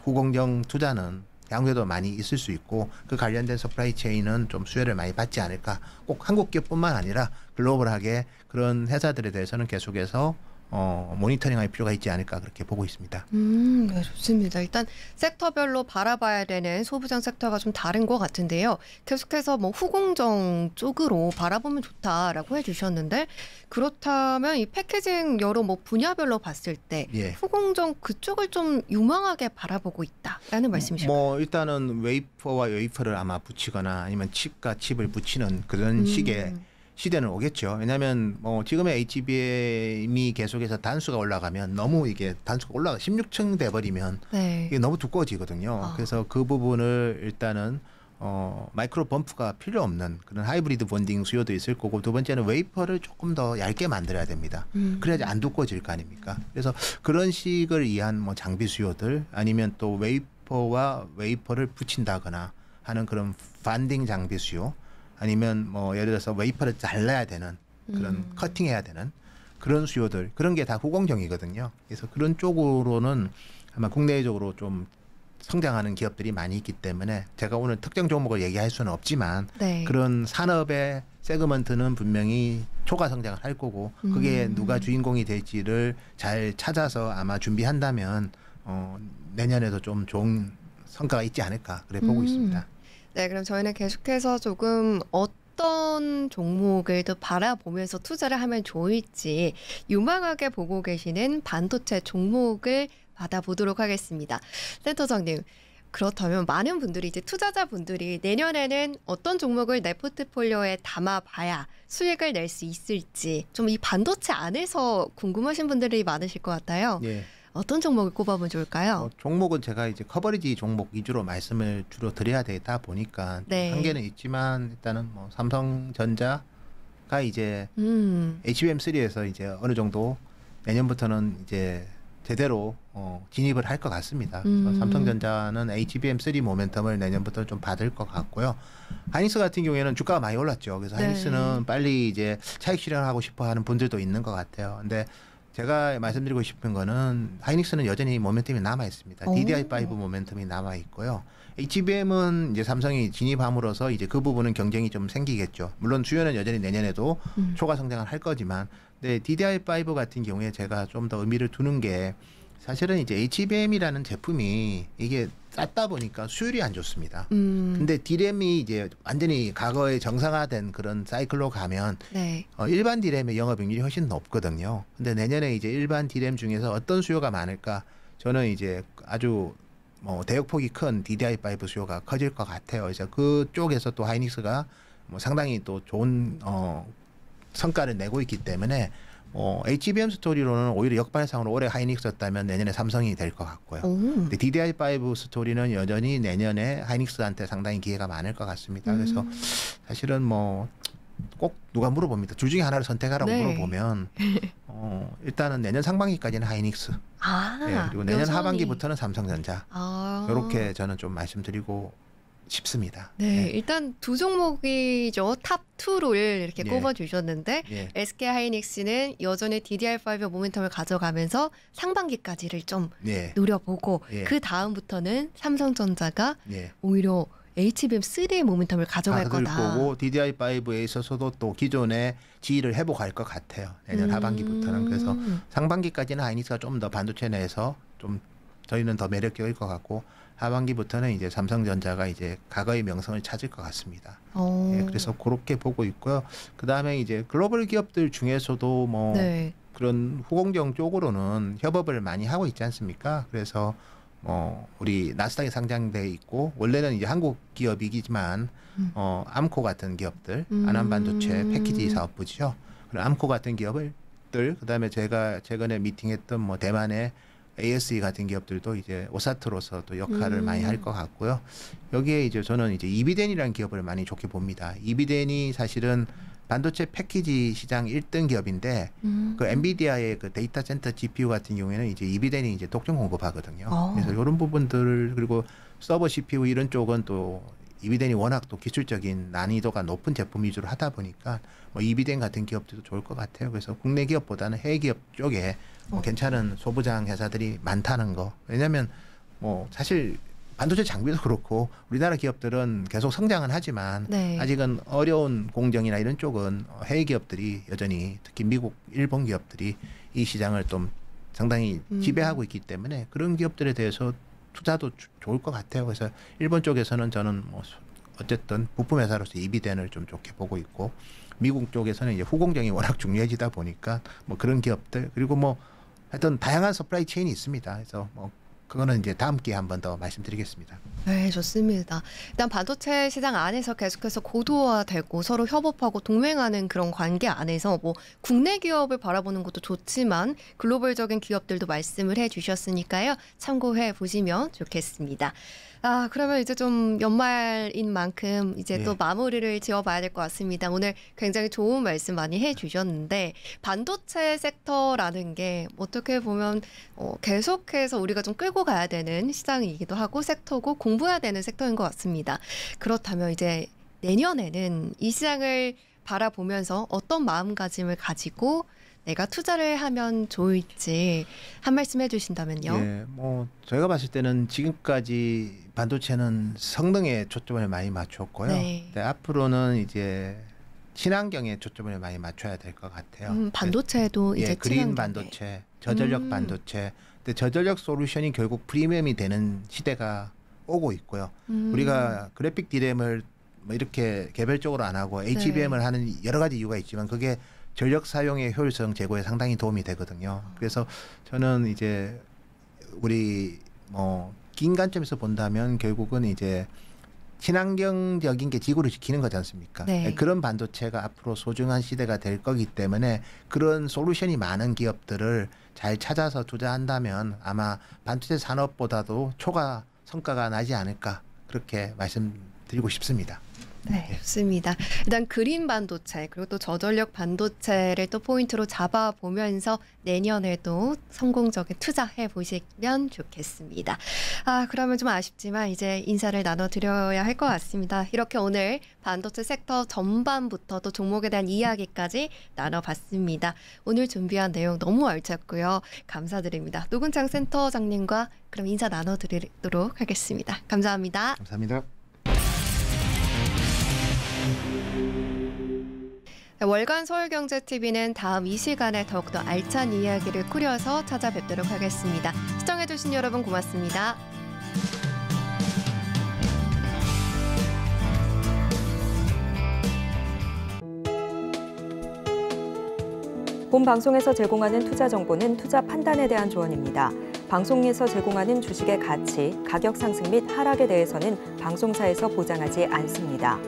후공정 투자는 향후에도 많이 있을 수 있고, 그 관련된 서플라이 체인은 좀 수혜를 많이 받지 않을까. 꼭 한국 기업뿐만 아니라 글로벌하게 그런 회사들에 대해서는 계속해서 모니터링할 필요가 있지 않을까, 그렇게 보고 있습니다. 네, 좋습니다. 일단 섹터별로 바라봐야 되는 소부장 섹터가 좀 다른 것 같은데요. 계속해서 후공정 쪽으로 바라보면 좋다라고 해주셨는데, 그렇다면 이 패키징 여러 분야별로 봤을 때 후공정 그쪽을 좀 유망하게 바라보고 있다라는 말씀이실까요? 일단은 웨이퍼와 웨이퍼를 아마 붙이거나 아니면 칩과 칩을 붙이는 그런 식의 시대는 오겠죠. 왜냐하면 지금의 HBM이 계속해서 단수가 올라가면 너무 이게 단수가 16층 돼버리면 이게 너무 두꺼워지거든요. 그래서 그 부분을 일단은 마이크로 범프가 필요 없는 그런 하이브리드 본딩 수요도 있을 거고, 두 번째는 웨이퍼를 조금 더 얇게 만들어야 됩니다. 그래야지 안 두꺼워질 거 아닙니까? 그래서 그런 식을 위한 장비 수요들, 아니면 또 웨이퍼와 웨이퍼를 붙인다거나 하는 그런 반딩 장비 수요, 아니면 뭐 예를 들어서 웨이퍼를 잘라야 되는 그런 커팅해야 되는 그런 수요들 그런 게 다 후공정이거든요. 그래서 그런 쪽으로는 아마 국내적으로 좀 성장하는 기업들이 많이 있기 때문에 제가 오늘 특정 종목을 얘기할 수는 없지만 네. 그런 산업의 세그먼트는 분명히 초과 성장을 할 거고 그게 누가 주인공이 될지를 잘 찾아서 아마 준비한다면 내년에도 좀 좋은 성과가 있지 않을까 그래 보고 있습니다. 네, 그럼 저희는 계속해서 조금 어떤 종목을 또 바라보면서 투자를 하면 좋을지 유망하게 보고 계시는 반도체 종목을 받아보도록 하겠습니다. 센터장님, 그렇다면 많은 분들이 이제 투자자분들이 내년에는 어떤 종목을 내 포트폴리오에 담아봐야 수익을 낼 수 있을지 좀 이 반도체 안에서 궁금하신 분들이 많으실 것 같아요. 예. 어떤 종목을 꼽아보면 좋을까요? 종목은 제가 이제 커버리지 종목 위주로 말씀을 주로 드려야 되다 보니까 네. 한계는 있지만 일단은 뭐 삼성전자가 이제 HBM3에서 이제 어느 정도 내년부터는 이제 제대로 진입을 할 것 같습니다. 그래서 삼성전자는 HBM3 모멘텀을 내년부터 좀 받을 것 같고요. 하이닉스 같은 경우에는 주가가 많이 올랐죠. 그래서 네. 하이닉스는 빨리 이제 차익 실현하고 싶어 하는 분들도 있는 것 같아요. 근데 제가 말씀드리고 싶은 거는 하이닉스는 여전히 모멘텀이 남아 있습니다. DDR5 모멘텀이 남아 있고요. HBM은 이제 삼성이 진입함으로써 이제 그 부분은 경쟁이 좀 생기겠죠. 물론 수요는 여전히 내년에도 초과 성장을 할 거지만, 근데 DDR5 같은 경우에 제가 좀 더 의미를 두는 게 사실은 이제 HBM이라는 제품이 이게 쌌다 보니까 수율이 안 좋습니다. 근데 D램이 이제 완전히 과거에 정상화된 그런 사이클로 가면 네. 일반 D램의 영업이익률이 훨씬 높거든요. 근데 내년에 이제 일반 D램 중에서 어떤 수요가 많을까? 저는 이제 아주 뭐 대역폭이 큰 DDR5 수요가 커질 것 같아요. 그래서 그쪽에서 또 하이닉스가 뭐 상당히 또 좋은 성과를 내고 있기 때문에 HBM 스토리로는 오히려 역발상으로 올해 하이닉스였다면 내년에 삼성이 될 것 같고요. 근데 DDR5 스토리는 여전히 내년에 하이닉스한테 상당히 기회가 많을 것 같습니다. 그래서 사실은 뭐 꼭 누가 물어봅니다. 둘 중에 하나를 선택하라고 네. 물어보면 일단은 내년 상반기까지는 하이닉스, 그리고 내년 여전히. 하반기부터는 삼성전자. 이렇게 저는 좀 말씀드리고 싶습니다. 네, 일단 두 종목이죠. 탑 2를 이렇게 예. 꼽아주셨는데 예. SK 하이닉스는 여전히 DDR5 모멘텀을 가져가면서 상반기까지를 좀 예. 노려보고 예. 그 다음부터는 삼성전자가 예. 오히려 HBM3의 모멘텀을 가져갈 받을 거다. 거고 DDR5에 있어서도 또 기존의 지위를 회복할 것 같아요. 내년 하반기부터는. 그래서 상반기까지는 하이닉스가 좀 더 반도체 내에서 좀 저희는 더 매력적일 것 같고 하반기부터는 이제 삼성전자가 이제 과거의 명성을 찾을 것 같습니다. 그래서 그렇게 보고 있고요. 그 다음에 이제 글로벌 기업들 중에서도 뭐 네. 그런 후공정 쪽으로는 협업을 많이 하고 있지 않습니까? 그래서 우리 나스닥에 상장돼 있고 원래는 이제 한국 기업이지만 암코 같은 기업들, 안암반도체 패키지 사업부죠. 그런 암코 같은 기업들, 그다음에 제가 최근에 미팅했던 뭐 대만의 ASE 같은 기업들도 이제 오사트로서 또 역할을 많이 할 것 같고요. 여기에 이제 저는 이제 이비덴이라는 기업을 많이 좋게 봅니다. 이비덴이 사실은 반도체 패키지 시장 1등 기업인데 그 엔비디아의 그 데이터 센터 GPU 같은 경우에는 이제 이비덴이 이제 독점 공급하거든요. 그래서 이런 부분들 그리고 서버 CPU 이런 쪽은 또 이비덴이 워낙 또 기술적인 난이도가 높은 제품 위주로 하다 보니까 뭐 이비덴 같은 기업들도 좋을 것 같아요. 그래서 국내 기업보다는 해외 기업 쪽에 괜찮은 소부장 회사들이 많다는 거. 왜냐하면 뭐 사실 반도체 장비도 그렇고 우리나라 기업들은 계속 성장은 하지만 네. 아직은 어려운 공정이나 이런 쪽은 해외 기업들이 여전히 특히 미국, 일본 기업들이 이 시장을 좀 상당히 지배하고 있기 때문에 그런 기업들에 대해서 투자도 좋을 것 같아요. 그래서 일본 쪽에서는 저는 뭐 어쨌든 부품 회사로서 이비덴을 좀 좋게 보고 있고 미국 쪽에서는 이제 후공정이 워낙 중요해지다 보니까 뭐 그런 기업들 그리고 뭐 하여튼 다양한 서플라이 체인이 있습니다. 그래서 뭐 그거는 이제 다음 기회에 한 번 더 말씀드리겠습니다. 네, 좋습니다. 일단 반도체 시장 안에서 계속해서 고도화되고 서로 협업하고 동맹하는 그런 관계 안에서 뭐 국내 기업을 바라보는 것도 좋지만 글로벌적인 기업들도 말씀을 해주셨으니까요. 참고해 보시면 좋겠습니다. 그러면 이제 좀 연말인 만큼 이제 또 마무리를 지어봐야 될 것 같습니다. 오늘 굉장히 좋은 말씀 많이 해주셨는데 반도체 섹터라는 게 어떻게 보면 계속해서 우리가 좀 끌고 가야 되는 시장이기도 하고 섹터고 공부해야 되는 섹터인 것 같습니다. 그렇다면 이제 내년에는 이 시장을 바라보면서 어떤 마음가짐을 가지고 내가 투자를 하면 좋을지 한 말씀 해주신다면요. 예, 뭐 저희가 봤을 때는 지금까지 반도체는 성능에 초점을 많이 맞췄고요. 네. 근데 앞으로는 이제 친환경에 초점을 많이 맞춰야 될 것 같아요. 반도체도 이제 그린 친환경에. 반도체, 저전력 반도체. 근데 저전력 솔루션이 결국 프리미엄이 되는 시대가 오고 있고요. 우리가 그래픽 D램을 뭐 이렇게 개별적으로 안 하고 HBM을 하는 여러 가지 이유가 있지만 그게 전력 사용의 효율성 제고에 상당히 도움이 되거든요. 그래서 저는 이제 우리 뭐 긴 관점에서 본다면 결국은 이제 친환경적인 게 지구를 지키는 거지 않습니까? 네. 그런 반도체가 앞으로 소중한 시대가 될 거기 때문에 그런 솔루션이 많은 기업들을 잘 찾아서 투자한다면 아마 반도체 산업보다도 초과 성과가 나지 않을까 그렇게 말씀드리고 싶습니다. 네, 좋습니다. 일단 그린 반도체 그리고 또 저전력 반도체를 또 포인트로 잡아보면서 내년에도 성공적인 투자해 보시면 좋겠습니다. 그러면 좀 아쉽지만 이제 인사를 나눠드려야 할 것 같습니다. 이렇게 오늘 반도체 섹터 전반부터 또 종목에 대한 이야기까지 나눠봤습니다. 오늘 준비한 내용 너무 알찼고요. 감사드립니다. 노근창 센터장님과 그럼 인사 나눠드리도록 하겠습니다. 감사합니다. 감사합니다. 월간 서울경제TV는 다음 이 시간에 더욱더 알찬 이야기를 꾸려서 찾아뵙도록 하겠습니다. 시청해주신 여러분 고맙습니다. 본 방송에서 제공하는 투자 정보는 투자 판단에 대한 조언입니다. 방송에서 제공하는 주식의 가치, 가격 상승 및 하락에 대해서는 방송사에서 보장하지 않습니다.